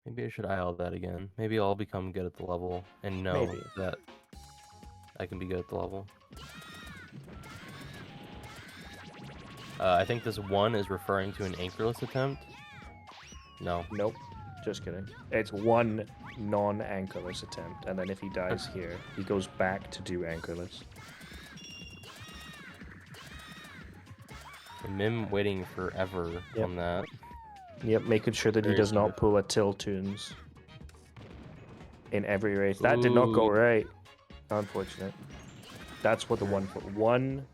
Maybe I should IL that again. Maybe I'll become good at the level and know Maybe. that I can be good at the level. I think this one is referring to an anchorless attempt. No. nope. Just kidding. It's one non-anchorless attempt, and then if he dies here, he goes back to do anchorless. Mim waiting forever Yep. on that. Yep, making sure that he Very does not good. pull a Tiltoons in every race. That did not go Ooh. right. Unfortunate. That's what the one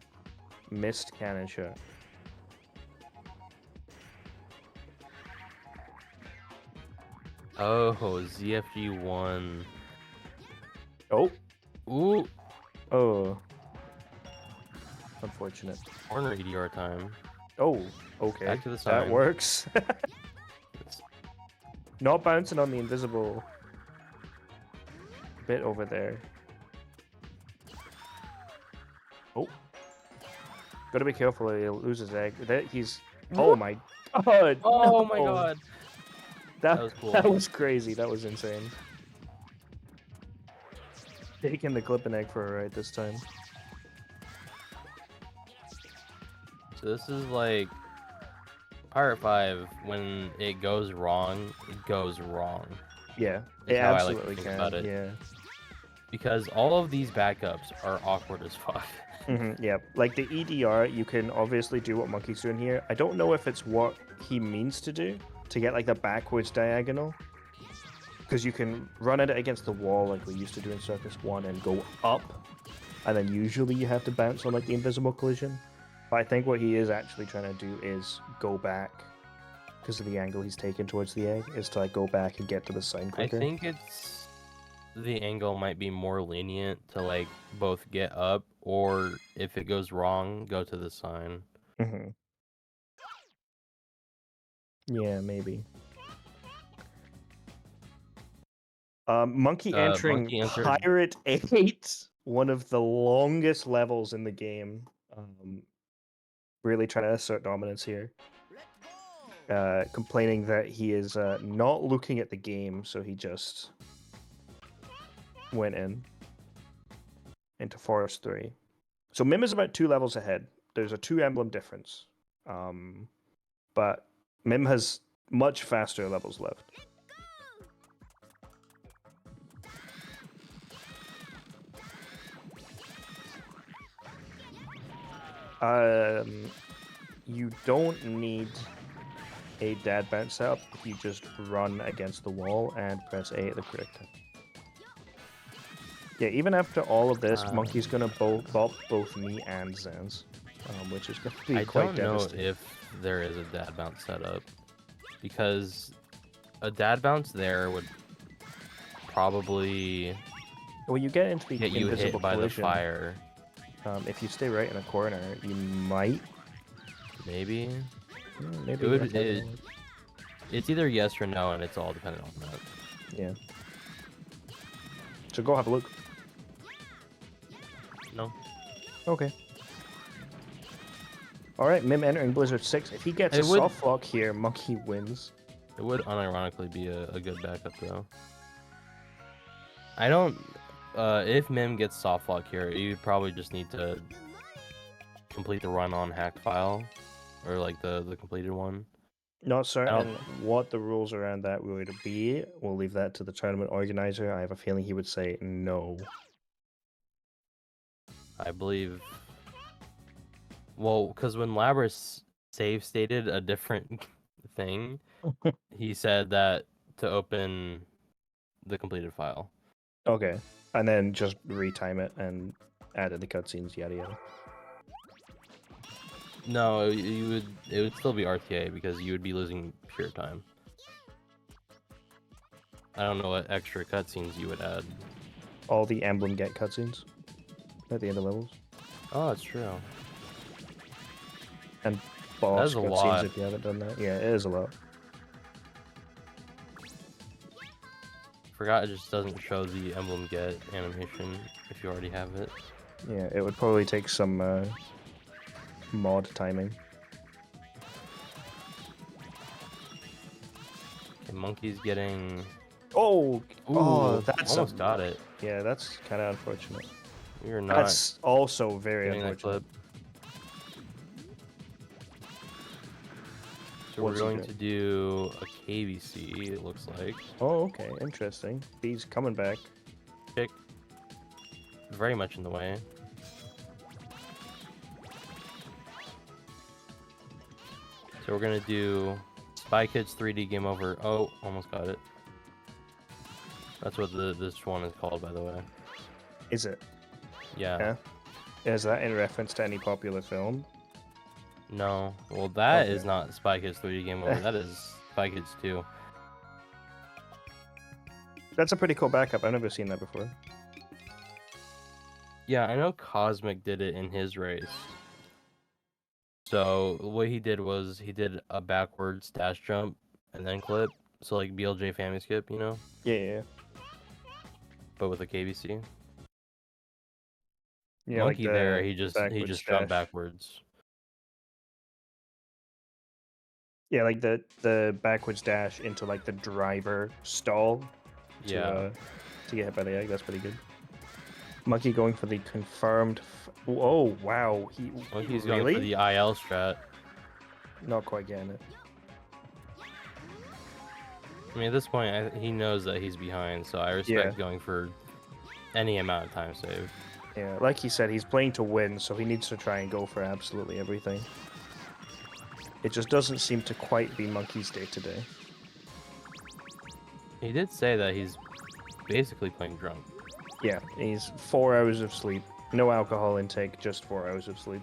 missed cannon shot. Oh, ZFG1. Oh, Ooh, oh. Unfortunate. corner EDR time. Oh, okay. Back to the That sign. works. Not bouncing on the invisible bit over there. Oh. Gotta be careful or he'll lose his egg. He's... Oh my god! Oh my no. god. That was cool. That was crazy. That was insane. Taking the clipping egg for a ride this time. So this is like Pirate 5, when it goes wrong, it goes wrong. Yeah, Is it how I like to absolutely think can. about it. Yeah. Because all of these backups are awkward as fuck. Yeah, like the EDR, you can obviously do what Monkey's doing here. I don't know if it's what he means to do, to get like the backwards diagonal. Because you can run at it against the wall like we used to do in Circus 1 and go up. and then usually you have to bounce on like the invisible collision. But I think what he is actually trying to do is go back because of the angle he's taken towards the egg, is to like go back and get to the sign I quicker. think it's the angle might be more lenient to like both get up or if it goes wrong, go to the sign. Mm-hmm. Yeah, maybe. Monkey entering Monkey entered- Pirate 8, one of the longest levels in the game. Really trying to assert dominance here. Complaining that he is not looking at the game, so he just went into Forest 3. So Mim is about 2 levels ahead. There's a 2 emblem difference. But Mim has much faster levels left. You don't need a dad bounce up if you just run against the wall and press A at the correct time. Yeah, even after all of this, Monkey's gonna bop both me and Zan's, which is gonna be I quite don't know devastating. if there is a dad bounce setup because a dad bounce there would probably Well, you get into the get you invisible hit by the collision. fire. If you stay right in a corner, you might. Maybe Maybe. it would. that's how it works. It's either yes or no, and it's all dependent on that. Yeah. So go have a look. No, Okay. All right, Mim entering Blizzard 6. If he gets It a would- soft lock here, Monkey wins. it would unironically be a good backup though. I don't. If Mim gets soft lock here, you probably just need to complete the run on hacked file, or like the completed one. Not certain what the rules around that would be. We'll leave that to the tournament organizer. I have a feeling he would say no. I believe. Well, because when Labras save stated a different thing, he said that to open the completed file. Okay. And then just retime it and add in the cutscenes, yada yada. No, it would still be RTA because you would be losing pure time. I don't know what extra cutscenes you would add. All the emblem get cutscenes at the end of levels. Oh, that's true. And boss is a cutscenes lot. if you haven't done that. Yeah, it is a lot. Forgot it just doesn't show the emblem get animation if you already have it. Yeah, it would probably take some mod timing. Okay, Monkey's getting. Oh, Ooh, that's almost got it. Yeah, that's kind of unfortunate. You're not That's also very getting that unfortunate. clip. So What's he we're going doing? to do a KBC, it looks like. Oh, okay, interesting. He's coming back. Kick. Very much in the way. So we're gonna do Spy Kids 3D Game Over. Oh, almost got it. That's what this one is called, by the way. Is it? Yeah. Yeah. Is that in reference to any popular film? No. Well, that is Okay. not Spy Kids 3D Game Over. That is Spy Kids 2. That's a pretty cool backup. I've never seen that before. Yeah, I know Cosmic did it in his race. So what he did was he did a backwards dash jump and then clip. So like BLJ family skip, you know, Yeah. but with a KBC. Yeah, Monkey like there, the he just backwards jumped dash. backwards. Yeah, like the backwards dash into like the driver stall to Yeah. to get hit by the egg. That's pretty good. Monkey going for the confirmed. Oh wow, Monkey's really going for the IL strat. not quite getting it. I mean, at this point, he knows that he's behind, so I respect going for any amount of time save. Yeah, like he said, he's playing to win, so he needs to try and go for absolutely everything. It just doesn't seem to quite be Monkey's day today. He did say that he's basically playing drunk. Yeah, he's 4 hours of sleep, No alcohol intake, just 4 hours of sleep.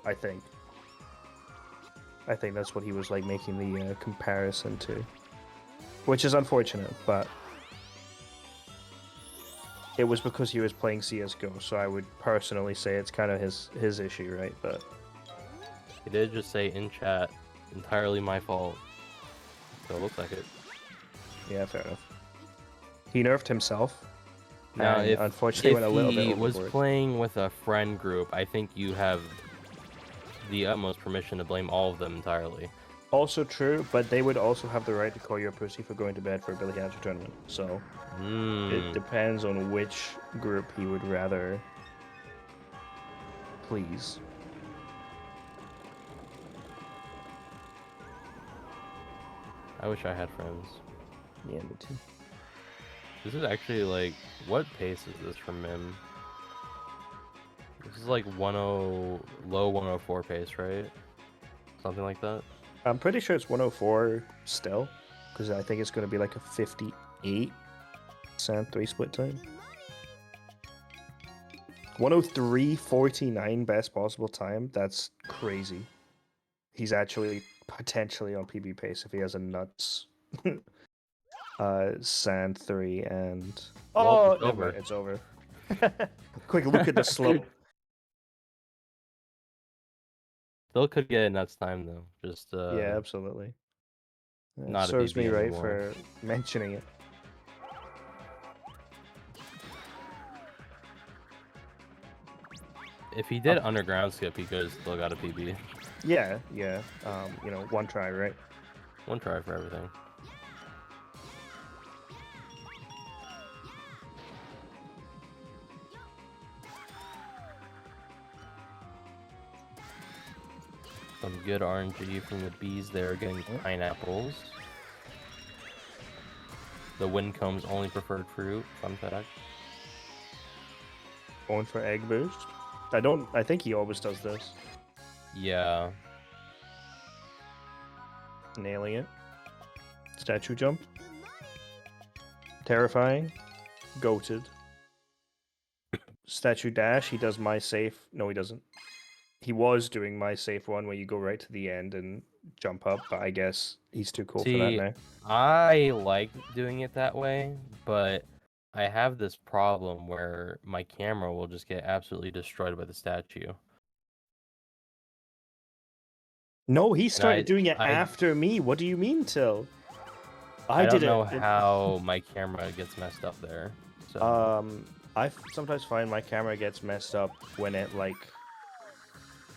I think. I think that's what he was like making the comparison to, which is unfortunate, but it was because he was playing CS:GO. So I would personally say it's kind of his issue, right? But He did just say in chat, entirely my fault. So it looks like it. yeah, fair enough. He nerfed himself. Now, and if unfortunately went a little bit he was overboard. playing with a friend group, I think you have the utmost permission to blame all of them entirely. Also true, but they would also have the right to call you a pussy for going to bed for a Billy Hatcher tournament. So it depends on which group he would rather please. I wish I had friends. Yeah, me too. This is actually like, what pace is this for Mim? This is like 10, low 104 pace, right? Something like that. I'm pretty sure it's 104 still, because I think it's going to be like a 58 Sand 3 split time. 103.49 best possible time. That's crazy. He's actually potentially on PB pace if he has a nuts Sand 3 and Well, it's never over. mind, it's over. Quick look at the slope. Still could get it nuts time though. Just Yeah, absolutely. not a Serves PB me right anymore. for mentioning it. If he did underground skip, he could have still got a PB. Yeah, yeah. You know, one try, right? One try for everything. Some good RNG from the bees there, getting pineapples. The Windcomb's only preferred fruit. Fun fact. Going for egg boost. I think he always does this. Yeah. Nailing it. Statue jump. Terrifying. Goated. Statue dash. He does my safe. No, he doesn't. He was doing my safe one where you go right to the end and jump up, but I guess he's too cool for that See, now. I like doing it that way, but I have this problem where my camera will just get absolutely destroyed by the statue. No, he And started doing it I after me. What do you mean, Till? I did don't know it. how my camera gets messed up there. So I sometimes find my camera gets messed up when it like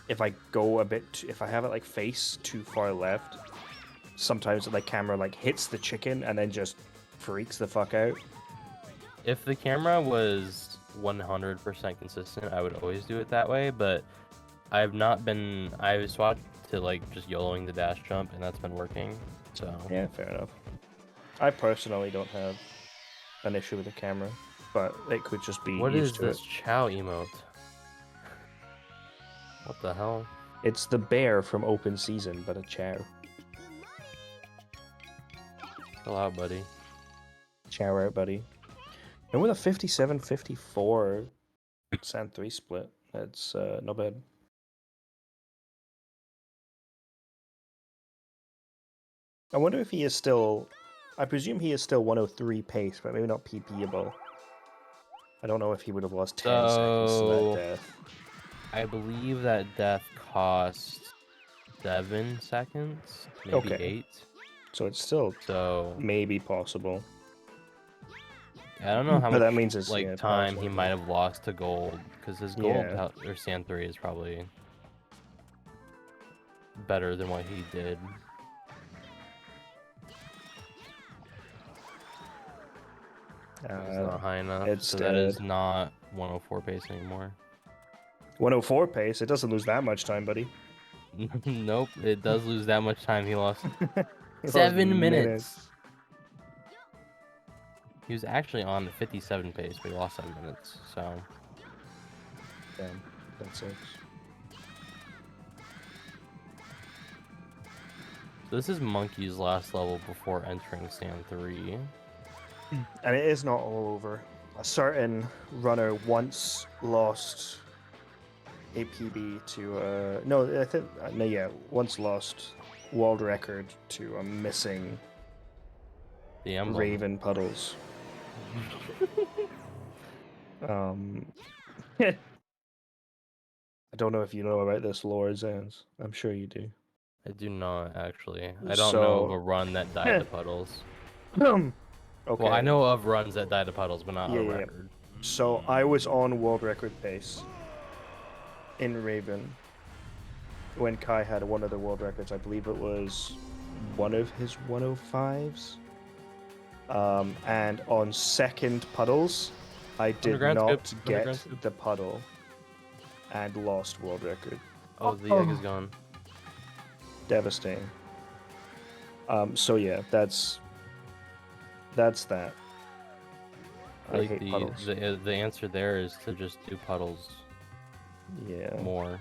if I go a bit, if I have it like face too far left, sometimes the camera like hits the chicken and then just freaks the fuck out. if the camera was 100% consistent, I would always do it that way, but I've swapped to like just YOLOing the dash jump and that's been working. So Yeah, fair enough. I personally don't have an issue with the camera, but it could just be what is used to this it. Chow emote? What the hell? It's the bear from Open Season, but a chow. Chill out, buddy. Chow out, buddy. And with a 57-54 Sand 3 split, that's not bad. I wonder if he is still... I presume he is still 103 pace, but maybe not PP-able. I don't know if he would have lost 10 seconds to that death. I believe that death cost 7 seconds, maybe Okay. 8. So it's still So maybe possible. I don't know how But much that means it's, yeah, time power's he not might good. have lost to gold, because his gold Yeah. or Sand 3 is probably better than what he did. It's not high enough, it's so that is dead. not 104 pace anymore. 104 pace. It doesn't lose that much time, buddy. Nope, it does lose that much time. He lost He lost 7 minutes. He was actually on the 57 pace, but he lost 7 minutes, so... Damn, that sucks. This is Monkey's last level before entering Sand 3. And it is not all over. a certain runner once lost a PB to no, I think no, yeah, once lost world record to a missing The emblem. Raven Puddles. I don't know if you know about this lore, Zans. I'm sure you do. I do not actually. I don't know of a run that died to puddles. Okay. Well, I know of runs that died to puddles, but not Yeah, a yeah. record. So I was on world record pace in Raven when Kai had one of the world records. I believe it was one of his 105s. And on second puddles, I did Underground not scoop, get underground scoop. the puddle and lost world record. Oh, the egg is gone. Devastating. So yeah, that's that. I Like hate puddles. the answer there is to just do puddles Yeah. more.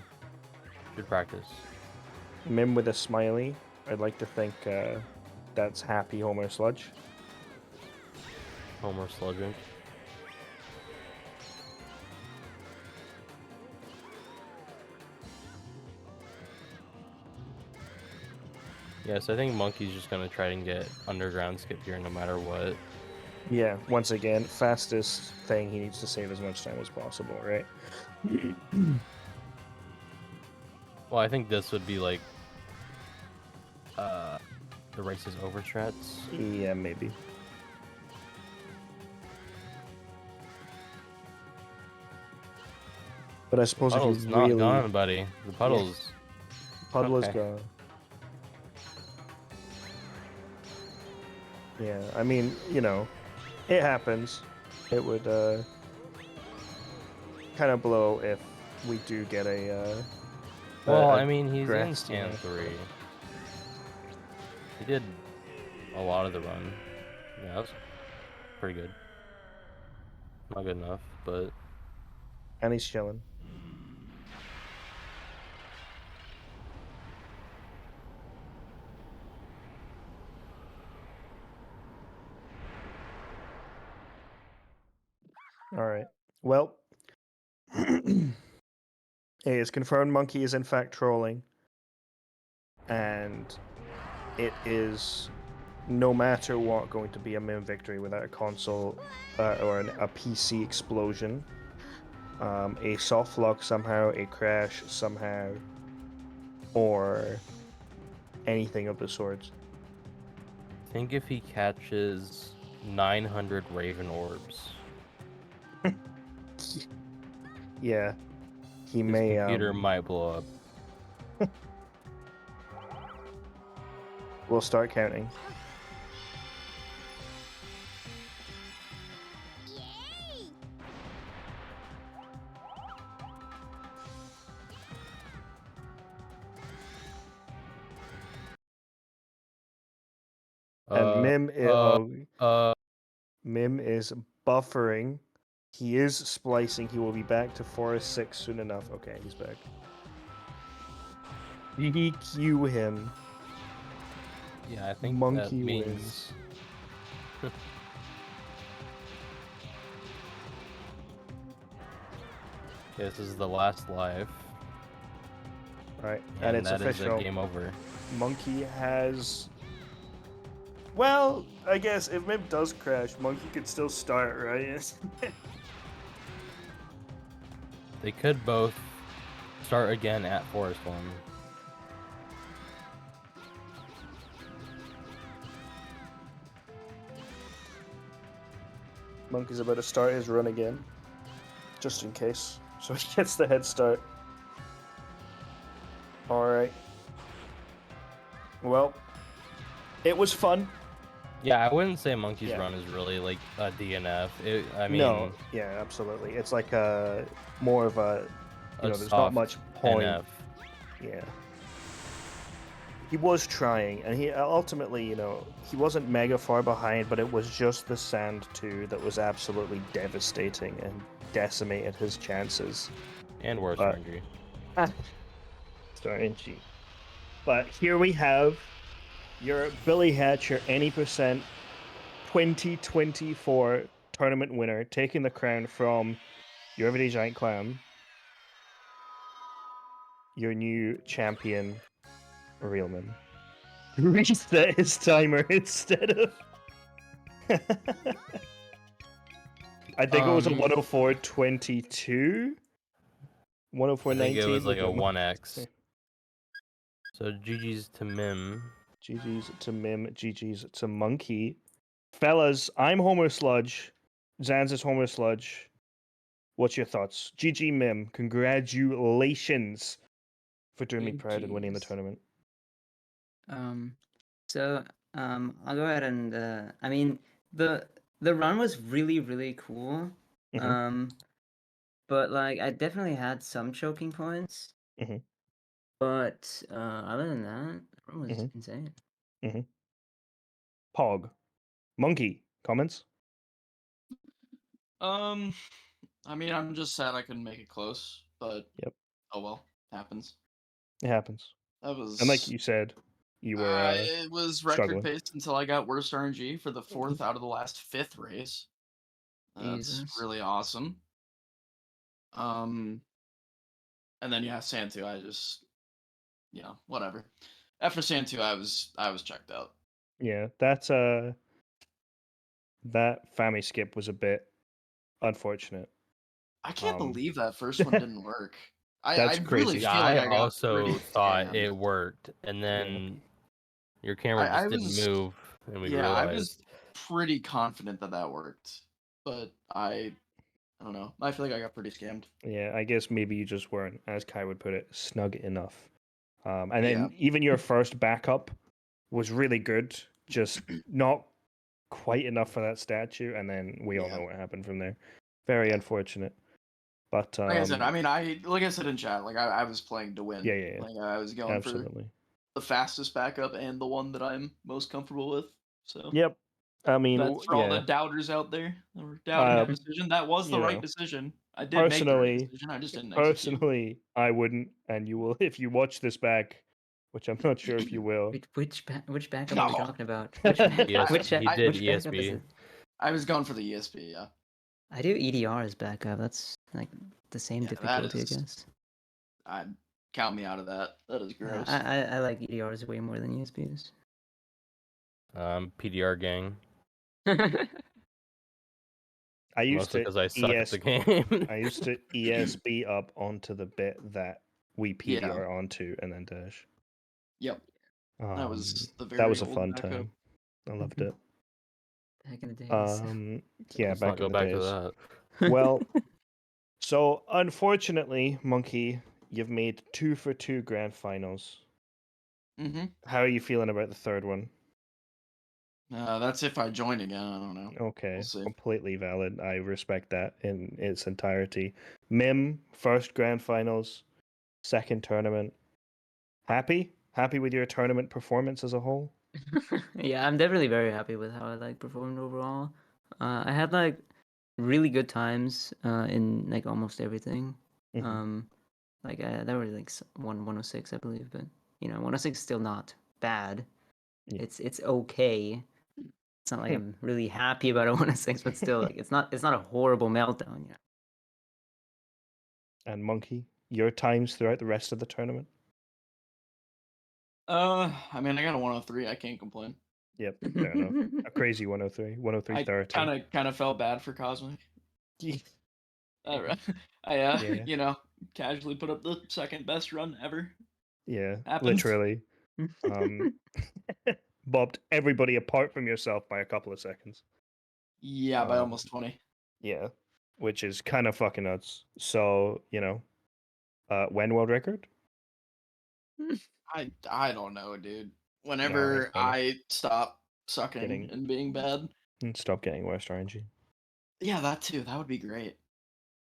Should practice. Mim with a smiley. I'd like to think that's happy Homer Sludge. Homer Sludging. Yeah, so I think Monkey's just gonna try and get underground skip here no matter what. Yeah, once again, fastest thing he needs to save as much time as possible, right? Well, I think this would be like the race's over strats. Yeah, maybe. But I suppose if Puddle's you not really gone, buddy. The puddle's puddle is okay. gone. Yeah, I mean, you know, it happens. It would kind of blow if we do get a. Well, a I mean, he's in Grats, stand yeah. 3. He did a lot of the run. Yeah, that's pretty good. Not good enough, but And he's chilling. All right. Well, it is confirmed Monkey is in fact trolling. And it is, no matter what, going to be a Mim victory without a console or a PC explosion. A soft lock somehow, a crash somehow, or anything of the sorts. I think if he catches 900 Raven Orbs, Yeah, he his may. computer might blow up. We'll start counting. And Mim is buffering. He is splicing. He will be back to Forest 6 soon enough. Okay, he's back. DQ him. Yeah, I think Monkey that means wins. Okay, this is the last live, Right, and it's that official. is a game over. Monkey has. Well, I guess if Mim does crash, Monkey could still start, right? They could both start again at Forest 1. Monkey's about to start his run again, just in case, so he gets the head start. Alright. Well, it was fun. Yeah, I wouldn't say Monkey's Yeah. run is really like a DNF. I mean, No, yeah, absolutely. It's like a more of a, a there's not soft much point. NF. Yeah. He was trying, and he ultimately, he wasn't mega far behind, but it was just the sand too that was absolutely devastating and decimated his chances. And worse But- injury. Starting cheap. But here we have your Billy Hatcher any percent 2024 tournament winner, taking the crown from your everyday giant clown, your new champion, Realman. Reset his timer instead of. I think it was a 104.22. I 104.19. think it was like a look at my- 1x. So GG's to Mim. GG's to Mim. GG's to Monkey. Fellas, I'm Homer Sludge. Zanz is Homer Sludge. What's your thoughts? GG Mim. Congratulations for doing me proud and winning the GGs. tournament. I'll go ahead and I mean the run was really cool. Mhm. But like I definitely had some choking points. Mhm. But other than that, the run was Mhm. insane. Pog. Monkey. Comments? I mean, I'm just sad I couldn't make it close, but Yep. oh well, happens. It happens. That was And like you said, you were it was record struggling. pace until I got worst RNG for the 4th out of the last 5th race. That's Jesus. really awesome. And then yeah, Santu, I just whatever. After Santu, I was checked out. Yeah, that family skip was a bit unfortunate. I can't Um, believe that first one didn't work. That's I really crazy. feel Yeah, like I I got also pretty thought scammed. it worked, and then your camera I just didn't was- move, and we yeah, realized. I was pretty confident that worked, but I don't know. I feel like I got pretty scammed. Yeah, I guess maybe you just weren't, as Kai would put it, snug enough. And Yeah. then even your first backup was really good, just not quite enough for that statue, and then we all Yeah. know what happened from there. Very unfortunate. But Like I said, I mean, like I said in chat, like I was playing to win. Yeah. Like I was going Absolutely. for the fastest backup and the one that I'm most comfortable with. So Yep. I mean, that's for all the doubters out there that were doubting that decision. That was the you right know, decision. I did make the right personally, decision. I just didn't execute. personally, I wouldn't, and you will if you watch this back, which I'm not sure if you will. Which backup No. are we talking about? Which backup? Yes, which he did which backup is ESP. it? I was going for the ESP. Yeah. I do EDR as backup. That's like the same Yeah, that difficulty, is- I guess. I count me out of that. That is gross. I like EDRs way more than ESPs. PDR gang. I used Mostly to because I suck at the ES game. I used to ESB up onto the bit that we PDR onto and then dash. Yep. That was the very that was a old fun backup. time. I loved it. Back in the days. Yeah, Let's back not go in the back days. to that. Well, so unfortunately, Monkey, you've made 2 for 2 grand finals. Mm-hmm. How are you feeling about the third one? That's if I join again. I don't know. Okay, We'll see. completely valid. I respect that in its entirety. Mim, first grand finals, second tournament. Happy? Happy with your tournament performance as a whole? Yeah, I'm definitely very happy with how I performed overall. I had like really good times in like almost everything. Mhm. There were like 106, I believe, but 106 is still not bad. Yeah. It's okay. It's not like I'm really happy about a 106, but still, like it's not a horrible meltdown. Yeah. And Monkey, your times throughout the rest of the tournament? I mean, I got a 103. I can't complain. Yep, fair enough. A crazy 103, 103.30. I kind of felt bad for Cosmic. Yeah. I Yeah. Casually put up the second best run ever. Yeah, Happens. literally. Bobbed everybody apart from yourself by a couple of seconds. Yeah, by almost 20. Yeah, which is kind of fucking nuts. So, when world record? I don't know, dude. Whenever fair enough. I stop sucking Getting- and being bad. And stop getting worse RNG. Yeah, that too. That would be great.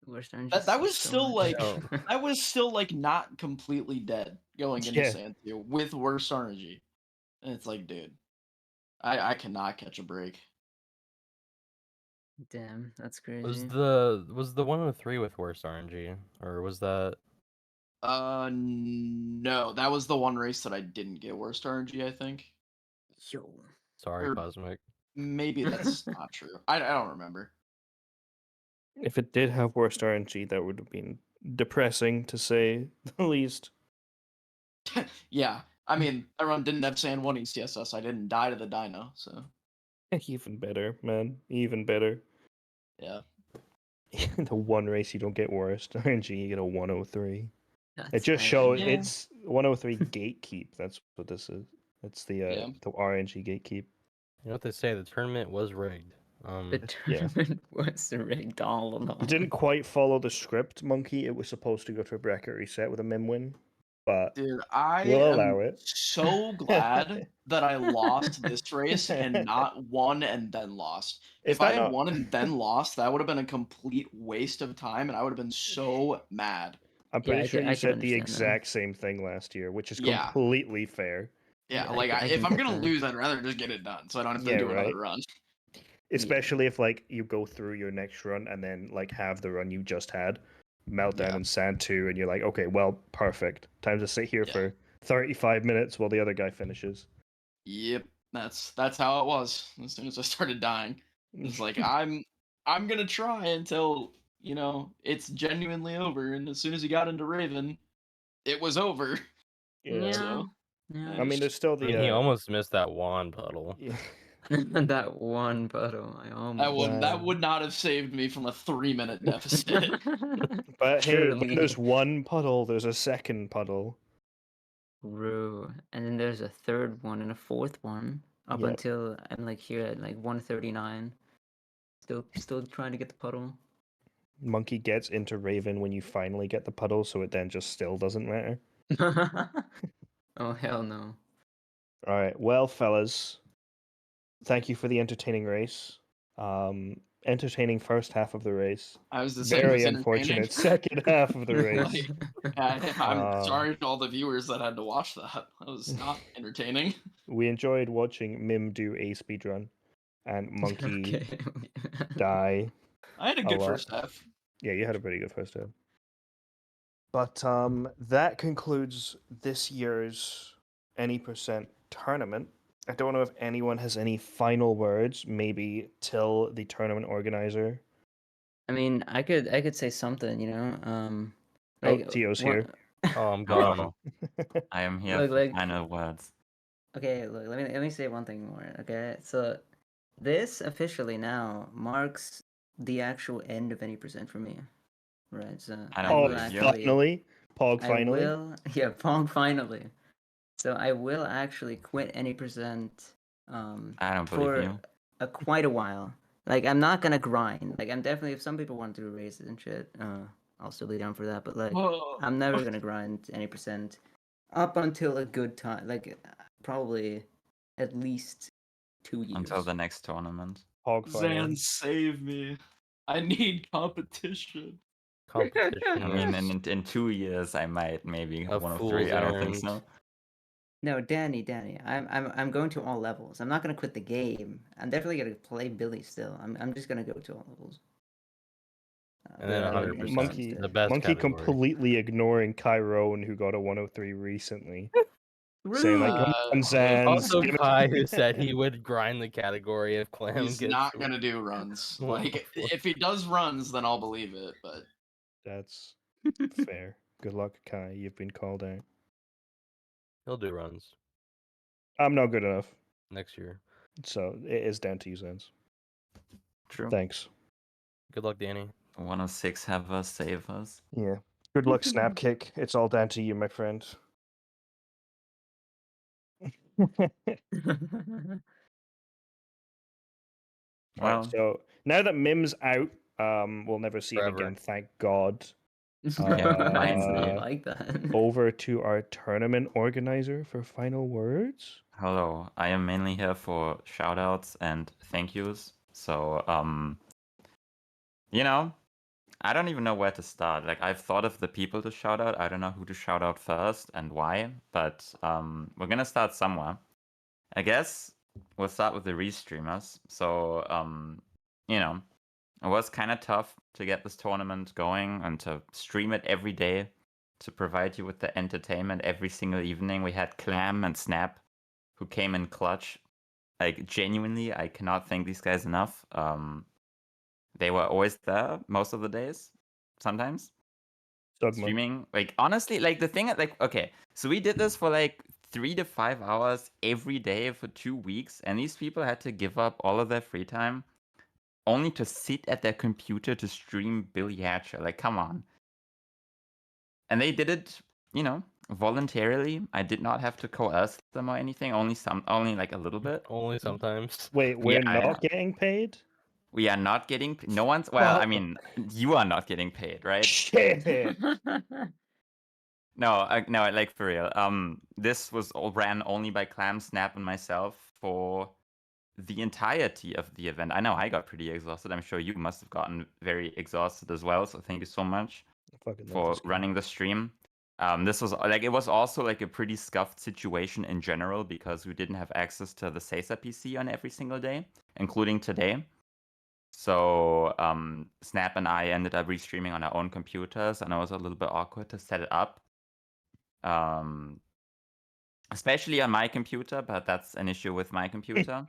Worst RNG That was sucks so still much. like I was still like not completely dead going into Yeah. Santu with worse RNG. And it's like, dude, I cannot catch a break. Damn, that's crazy. Was the 103 with worse RNG, or was that? No, that was the one race that I didn't get worst RNG. I think Yo. Sorry, Or- Cosmic. maybe that's not true. I don't remember. If it did have worse RNG, that would have been depressing to say the least. Yeah, I mean, that run didn't have Sand 1 ECSS. I didn't die to the Dino, so Even better, man. Even better. yeah. The one race you don't get worst RNG, you get a 103. It That's just nice. shows Yeah. it's 103 gatekeep. That's what this is. It's Yeah. the RNG gatekeep. You know what they say? The tournament was rigged. The Yeah. tournament was rigged all along. It didn't quite follow the script, Monkey. It was supposed to go to a bracket reset with a Mim win, but Dude, I we'll am allow it. so glad that I lost this race and not won and then lost. Is If I that had not- won and then lost, that would have been a complete waste of time, and I would have been so mad. I'm Yeah, pretty sure you I could said the understand that. exact same thing last year, which is Yeah. completely fair. Yeah, Yeah, like I if can I'm get gonna that. lose, I'd rather just get it done, so I don't have to Yeah, do right. another run. Especially if like you go through your next run and then like have the run you just had, meltdown Yeah. and sand 2, and you're like, okay, well, perfect. Time to sit here Yeah. for 35 minutes while the other guy finishes. Yep, that's how it was. As soon as I started dying, it's like I'm gonna try until it's genuinely over. And as soon as he got into Raven, it was over. Yeah. So Yeah. I mean, there's still I mean, the he almost missed that wand puddle. yeah. That one puddle, I almost. that Wow. would not have saved me from a 3-minute deficit. But hey, when Surely. there's one puddle, there's a second puddle. True. And then there's a third one and a fourth one up Yep. until I'm like here at like 139. Still trying to get the puddle. Monkey gets into Raven when you finally get the puddle, so it then just still doesn't matter. Oh hell no. All right, well, fellas, thank you for the entertaining race. Entertaining first half of the race. I was the same. Very As entertaining. unfortunate second half of the race. I'm sorry to all the viewers that had to watch that. That was not entertaining. We enjoyed watching Mim do a speedrun and Monkey Okay. die. I had a A good lot. first half. Yeah, you had a pretty good first half. But that concludes this year's Any Percent tournament. I don't know if anyone has any final words, maybe till the tournament organizer. I mean, I could say something, Oh, like Tio's one- here. Oh, I'm gone. I am here Look, for like- final words. Okay, look, let me say one thing more. Okay, so this officially now marks the actual end of any percent for me, right? So I don't Oh, will believe you. finally? Pog I finally? will, yeah, Pong finally. So I will actually quit any percent, I don't believe for you. quite a while. Like I'm not gonna grind. Like I'm definitely, if some people want to do races and shit, I'll still be down for that. But like Whoa. I'm never gonna grind any percent up until a good time. Like probably at least 2 years. Until the next tournament. Pog finally. Zan, save me. I need competition. Competition. I mean, is- in 2 years, I might maybe A 103. fool's I don't think errand. so. No, Danny, I'm going to all levels. I'm not gonna quit the game. I'm definitely gonna play Billy still. I'm just gonna go to all levels. And then Yeah, 100%. Monkey- The best Monkey category. completely ignoring Kyrone, who got a 103 recently. Saying like, Uh, come on, Zan. Also, give it- Kai, who said he would grind the category if Clam He's gets. not gonna do runs. Like if he does runs, then I'll believe it. But That's fair. Good luck, Kai. You've been called out. He'll do runs I'm not good enough, next year. so it is down to you, Zans. True. Thanks. Good luck, Danny. 106 have us, save us. Yeah. Good luck, Snapkick. It's all down to you, my friend. Well, Alright, so now that Mim's out, we'll never see him Forever. again, thank God. finally. I like that. Over to our tournament organizer for final words. hello. I am mainly here for shoutouts and thank yous. So, I don't even know where to start. Like, I've thought of the people to shout out. I don't know who to shout out first and why, but we're gonna start somewhere. I guess we'll start with the restreamers. So, it was kind of tough to get this tournament going and to stream it every day to provide you with the entertainment every single evening. We had Clam and Snap who came in clutch. Like, genuinely, I cannot thank these guys enough. They were always there most of the days, sometimes. Dogma. Streaming, like, honestly, like, the thing, like, okay, so we did this for, like, 3 to 5 hours every day for 2 weeks, and these people had to give up all of their free time only to sit at their computer to stream Billy Hatcher. Like, come on. And they did it, voluntarily. I did not have to coerce them or anything, only like a little bit. Only sometimes. Wait, we're Yeah, not getting paid? We are not getting, no one's, well, I Fuck. mean, you are not getting paid, right? Shit. No, no, like, for real. This was all ran only by Clam, Snap, and myself for the entirety of the event. I know I got pretty exhausted. I'm sure you must have gotten very exhausted as well. So thank you so much Fucking love for this game. running the stream. This was like, it was also like a pretty scuffed situation in general because we didn't have access to the Sesa PC on every single day, including today. So Snap and I ended up restreaming on our own computers, and it was a little bit awkward to set it up. Especially on my computer, but that's an issue with my computer.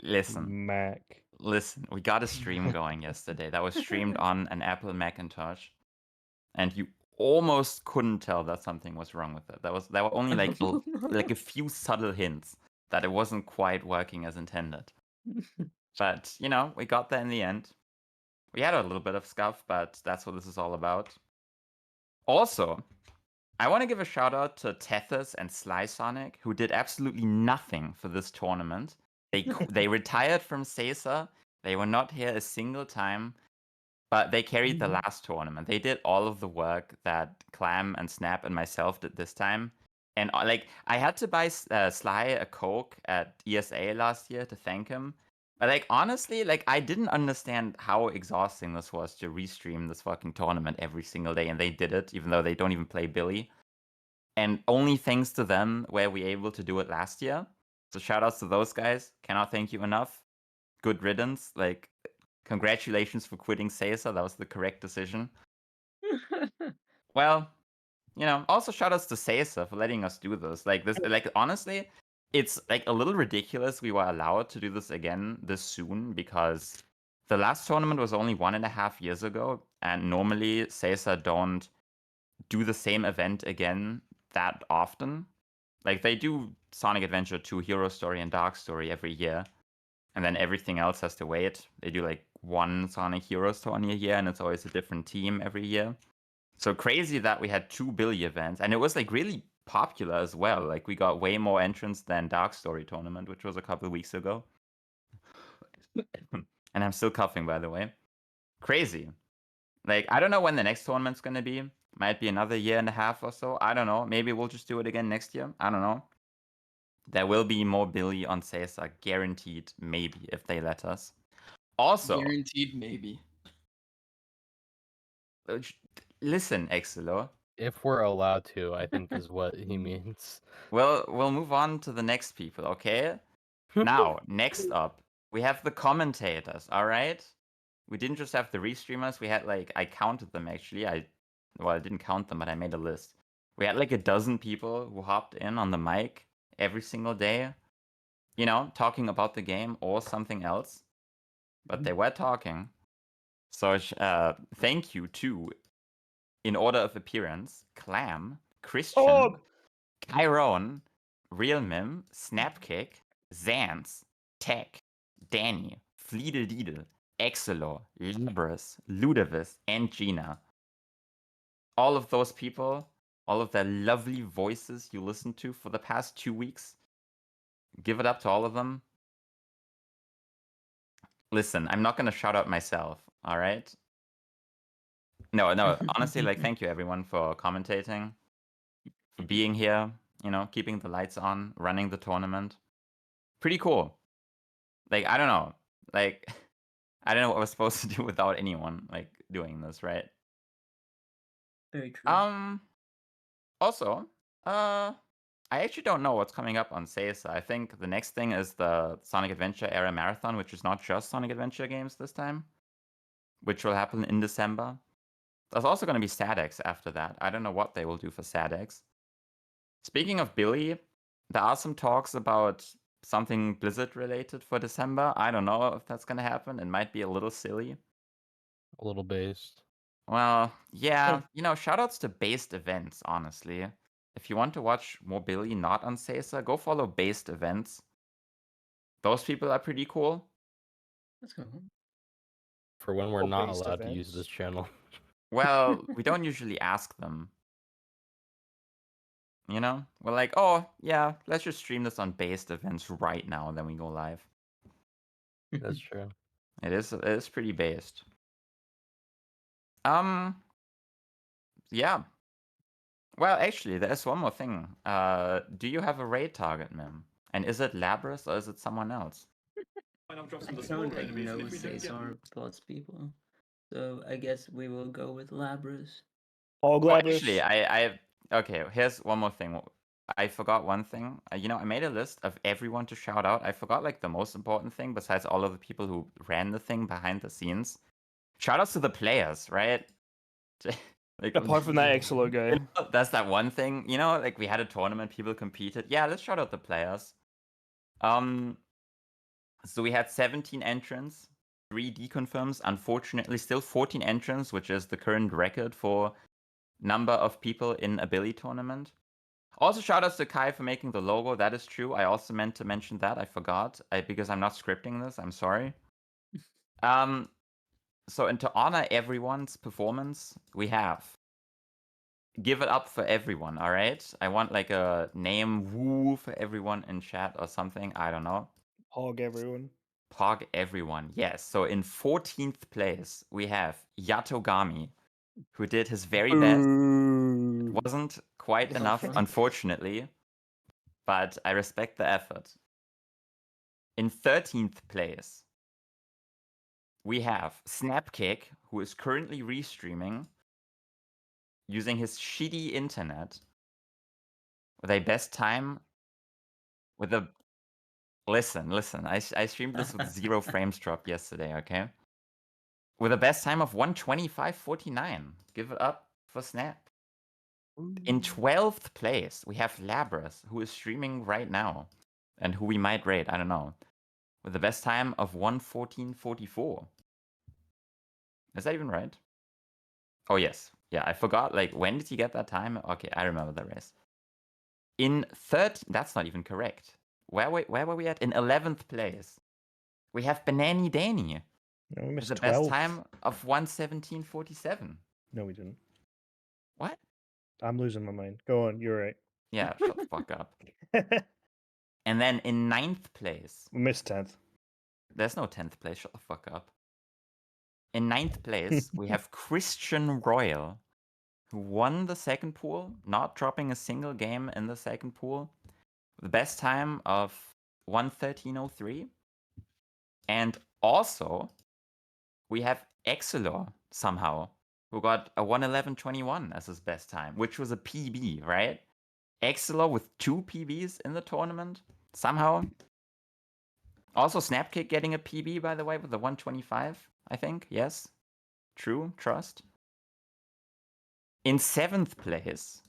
Listen, Mac. we got a stream going yesterday that was streamed on an Apple Macintosh, and you almost couldn't tell that something was wrong with it. There were only like like a few subtle hints that it wasn't quite working as intended. But we got there in the end. We had a little bit of scuff, but that's what this is all about. Also, I want to give a shout out to Tethys and Sly Sonic, who did absolutely nothing for this tournament. They retired from Sesa. They were not here a single time, but they carried the last tournament. They did all of the work that Clam and Snap and myself did this time. And like, I had to buy Sly a Coke at ESA last year to thank him. But like, honestly, like, I didn't understand how exhausting this was to restream this fucking tournament every single day, and they did it, even though they don't even play Billy. And only thanks to them were we able to do it last year. So shout outs to those guys. Cannot thank you enough. Good riddance. Like, congratulations for quitting Sesa. That was the correct decision. Well, also shout outs to Sesa for letting us do this. Like, honestly, it's like a little ridiculous we were allowed to do this again this soon, because the last tournament was only 1.5 years ago, and normally Sesa don't do the same event again that often. Like, they do Sonic Adventure 2, Hero Story, and Dark Story every year, and then everything else has to wait. They do like one Sonic Heroes Tourney a year, and it's always a different team every year. So crazy that we had 2 Billy events, and it was like really popular as well. Like, we got way more entrants than Dark Story Tournament, which was a couple of weeks ago. And I'm still coughing, by the way. Crazy. Like, I don't know when the next tournament's gonna be. Might be another 1.5 years or so. I don't know. Maybe we'll just do it again next year. I don't know. There will be more Billy on Sesa, guaranteed, maybe, if they let us. Also, Guaranteed, maybe. listen, Exilo. If we're allowed to, I think is what he means. Well, we'll move on to the next people, okay? Now, next up, we have the commentators, alright? We didn't just have the restreamers, we had like, I counted them actually. I didn't count them, but I made a list. We had like 12 people who hopped in on the mic every single day, talking about the game or something else. But they were talking. So thank you to, in order of appearance, Clam, Christian, Chiron, Real Mim, Snapkick, Zans, Tech, Danny, Fleedle, Exelo, Libris, Ludovis, and Gina. All of those people, all of their lovely voices you listened to for the past 2 weeks, give it up to all of them. Listen, I'm not going to shout out myself, all right? No, honestly, like, thank you everyone for commentating, for being here, keeping the lights on, running the tournament. Pretty cool. Like, I don't know. Like, I don't know what we're supposed to do without anyone, like, doing this, right? Very true. Also, I actually don't know what's coming up on Sesa. I think the next thing is the Sonic Adventure Era Marathon, which is not just Sonic Adventure games this time, which will happen in December. There's also going to be SADX after that. I don't know what they will do for SADX. Speaking of Billy, there are some talks about something Blizzard related for December. I don't know if that's gonna happen. It might be a little silly. A little based. Well, yeah, shoutouts to based events, honestly. If you want to watch more Billy not on Sesa, go follow based events. Those people are pretty cool. Let's go. For when we're Or not based allowed to use events. this channel. Well, we don't usually ask them. We're like, oh, yeah, let's just stream this on based events right now, and then we go live. That's true. It is pretty based. Yeah. Well, actually, there's one more thing. Do you have a raid target, Mim? And is it Labrys or is it someone else? Line up drops I from the don't smaller like enemies, and no if we don't get Cesar plus people. So I guess we will go with Labrys. Hog Well, Labrys. actually, okay, here's one more thing. I forgot one thing. I made a list of everyone to shout out. I forgot like the most important thing besides all of the people who ran the thing behind the scenes. Shout outs to the players, right? Like, Apart from that Exilo guy. that's that one thing. Like we had a tournament, people competed. Yeah, let's shout out the players. So we had 17 entrants, 3 deconfirms. Unfortunately, still 14 entrants, which is the current record for number of people in a Billy tournament. Also, shout outs to Kai for making the logo. That is true. I also meant to mention that. I forgot because I'm not scripting this. I'm sorry. So, and to honor everyone's performance, we have give it up for everyone. All right. I want like a name woo for everyone in chat or something. I don't know. Hog everyone. Pog everyone. Yes. So in 14th place, we have Yatogami, who did his very best. Boo. Wasn't quite Get enough, off me. unfortunately, but I respect the effort. In 13th place, we have Snapkick, who is currently restreaming using his shitty internet with a best time with a... Listen, I streamed this with 0 frames dropped yesterday, okay? With a best time of 125.49. Give it up for Snap. In 12th place, we have Labrys, who is streaming right now, and who we might raid, I don't know, with the best time of 114.44. Is that even right? Oh, yes. Yeah, I forgot, like, when did he get that time? Okay, I remember the race. In that's not even correct. Where were we at? In 11th place, we have Banani Danny. No, we With missed the 12. best time of 117.47. No, we didn't. What? I'm losing my mind. Go on, you're right. Yeah, shut the fuck up. And then in 9th place, We missed 10th. there's no 10th place, shut the fuck up. In 9th place, we have Christian Royal, who won the second pool, not dropping a single game in the second pool. The best time of 113.03. And also, we have Exilor somehow, who got a 111.21 as his best time, which was a PB, right? Exilor with 2 PBs in the tournament, somehow. Also, Snapkick getting a PB, by the way, with the 125, I think. Yes. True. Trust. In 7th place,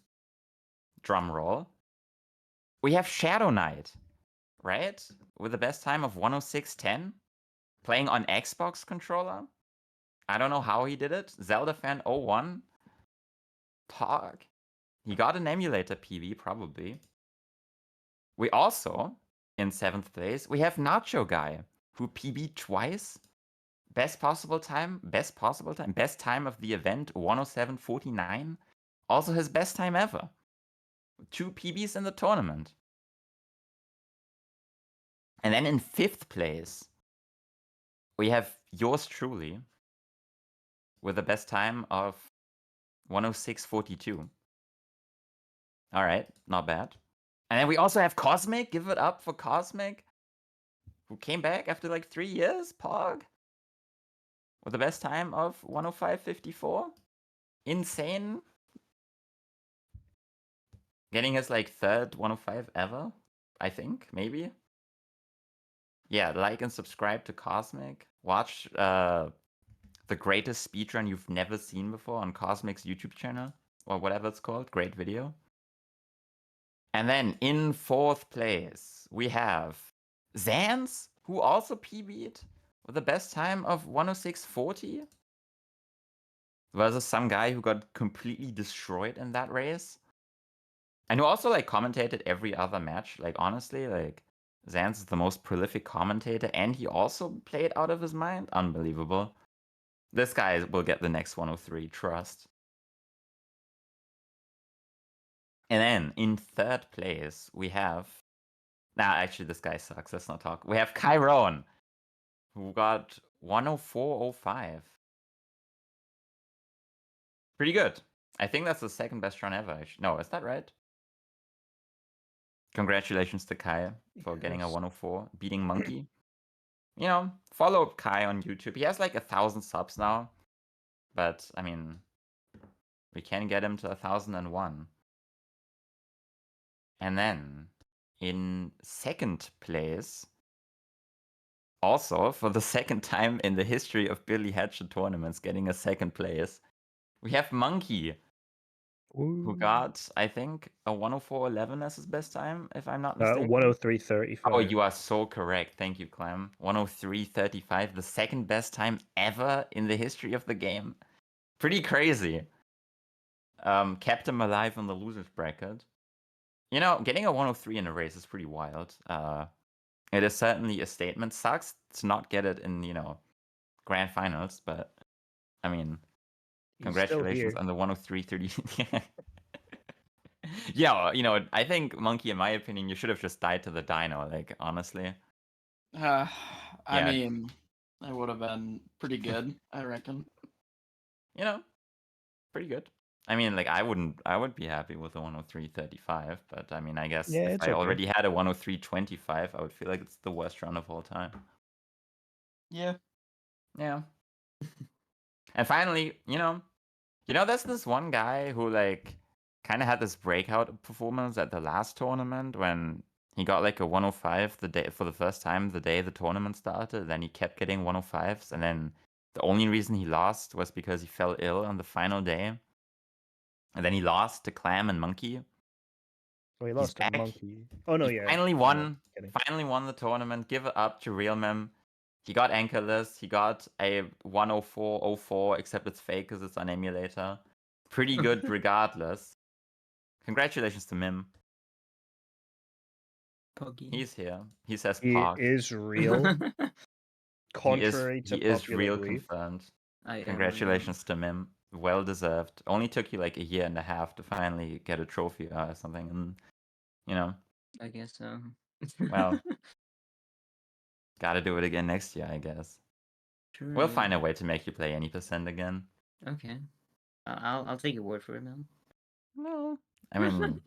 drum roll, we have Shadow Knight, right? With the best time of 106.10, playing on Xbox controller. I don't know how he did it. Zelda fan 01. Pog. He got an emulator PB, probably. We also, in 7th place, we have Nacho Guy, who PB'd twice. Best time of the event, 107.49. Also his best time ever. 2 PBs in the tournament. And then in 5th place, we have yours truly, with the best time of 106.42. Alright, not bad. And then we also have Cosmic, give it up for Cosmic, who came back after like 3 years, Pog. With the best time of 105.54. Insane. Getting his like 3rd 105 ever, I think, maybe. Yeah, like and subscribe to Cosmic. Watch the greatest speedrun you've never seen before on Cosmic's YouTube channel, or whatever it's called. Great video. And then in 4th place, we have Zans, who also PB'd with the best time of 106.40 versus some guy who got completely destroyed in that race. And who also like commentated every other match. Like honestly, like Zans is the most prolific commentator, and he also played out of his mind. Unbelievable. This guy will get the next 103, trust. And then in third place, we have. Nah, actually, this guy sucks. Let's not talk. We have Chiron, who got 104.05. Pretty good. I think that's the second best run ever. No, is that right? Congratulations to Kai for getting a Yes. 104, beating Monkey. You know, follow Kai on YouTube. He has like 1,000 subs now. But, I mean, we can get him to 1,001. And then, in second place, also for the second time in the history of Billy Hatchet tournaments getting a second place, we have Monkey, who got, I think, a 104.11 as his best time, if I'm not mistaken. 103.35. Oh, you are so correct. Thank you, Clem. 103.35, the second best time ever in the history of the game. Pretty crazy. Kept him alive in the losers bracket. You know, getting a 103 in a race is pretty wild. It is certainly a statement. Sucks to not get it in, you know, grand finals, but I mean, He's still congratulations here. on the 103.30. Yeah, you know, I think Monkey, in my opinion, you should have just died to the dino, like, honestly. I Yeah. mean, that would have been pretty good, I reckon. You know, pretty good. I mean, like, I would be happy with a 103.35, but I mean, I guess Yeah, if it's I okay. already had a 103.25, I would feel like it's the worst run of all time. Yeah. Yeah. And finally, you know, there's this one guy who like kind of had this breakout performance at the last tournament when he got like a 105 the day for the first time the day the tournament started. Then he kept getting 105s, and then the only reason he lost was because he fell ill on the final day. And then he lost to Clam and Monkey. Oh, he lost to back. Monkey. Oh no, He yeah. finally no, won. kidding. Finally won the tournament. Give it up to Real Mem. He got anchorless. He got a 104.04, except it's fake because it's on emulator. Pretty good regardless. Congratulations to Mim. Poggy. He's here. He says He Pog. is real, contrary to he is popular real belief. confirmed. I am Congratulations to Mim. Well deserved. Only took you like a year and a half to finally get a trophy or something, and you know, I guess so. well, gotta do it again next year, I guess. True. We'll find a way to make you play any percent again. Okay. I'll take your word for it, man. No. I mean,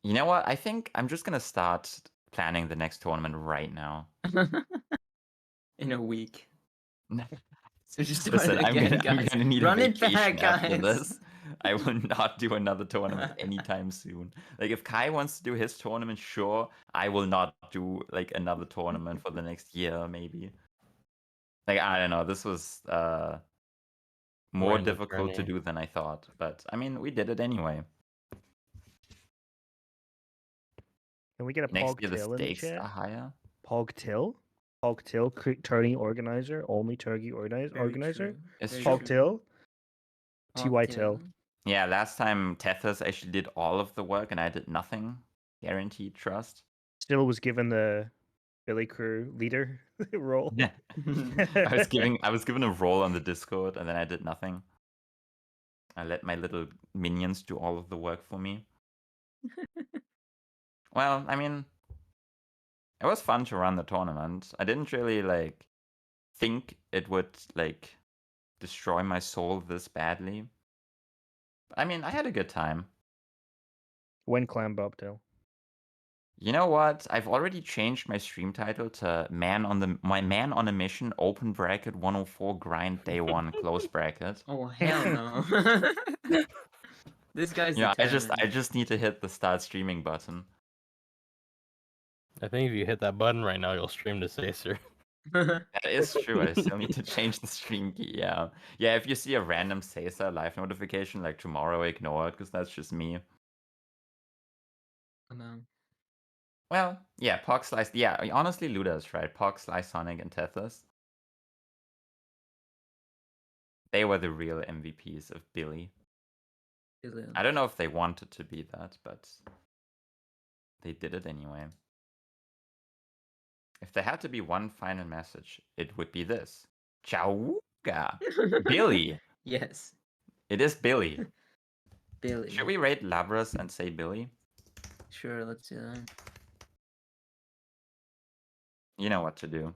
you know what? I think I'm just gonna start planning the next tournament right now. In a week. So just start Listen, it again, I'm guys. gonna need Run a it vacation back, after guys. this. I will not do another tournament anytime soon. Like, if Kai wants to do his tournament, sure. I will not do like another tournament for the next year, maybe. Like, I don't know. This was more Random difficult to journey. do than I thought, but I mean, we did it anyway. Can we get a Next Pog year the Till in the stakes chat? are higher. Pog Till? Pog Till, tourney organizer, only Turkey Very organizer. true. It's Very true. Pog Till, Pog TY Till. Yeah, last time Tethys actually did all of the work and I did nothing. Guaranteed trust. Still was given the Billy Crew leader role. Yeah. I was given a role on the Discord and then I did nothing. I let my little minions do all of the work for me. Well, I mean, it was fun to run the tournament. I didn't really like think it would like destroy my soul this badly. I mean, I had a good time. When Clam Bobtail. You know what? I've already changed my stream title to my man on a mission open bracket 104 grind day 1 close bracket. Oh hell no. This guy's Yeah, I determined. just need to hit the start streaming button. I think if you hit that button right now, you'll stream to Sacer. That is true. I still need to change the stream key. Yeah, yeah. If you see a random Caesar live notification like tomorrow, ignore it because that's just me. Oh, no. Well, yeah, Pog Slice. Yeah, honestly, Luda is right. Pog, Slice, Sonic, and Tethys. They were the real MVPs of Billy. I don't know if they wanted to be that, but they did it anyway. If there had to be one final message, it would be this. Chauga! Billy! Yes, It is Billy. Billy. Should we rate Labras and say Billy? Sure, let's do that. You know what to do.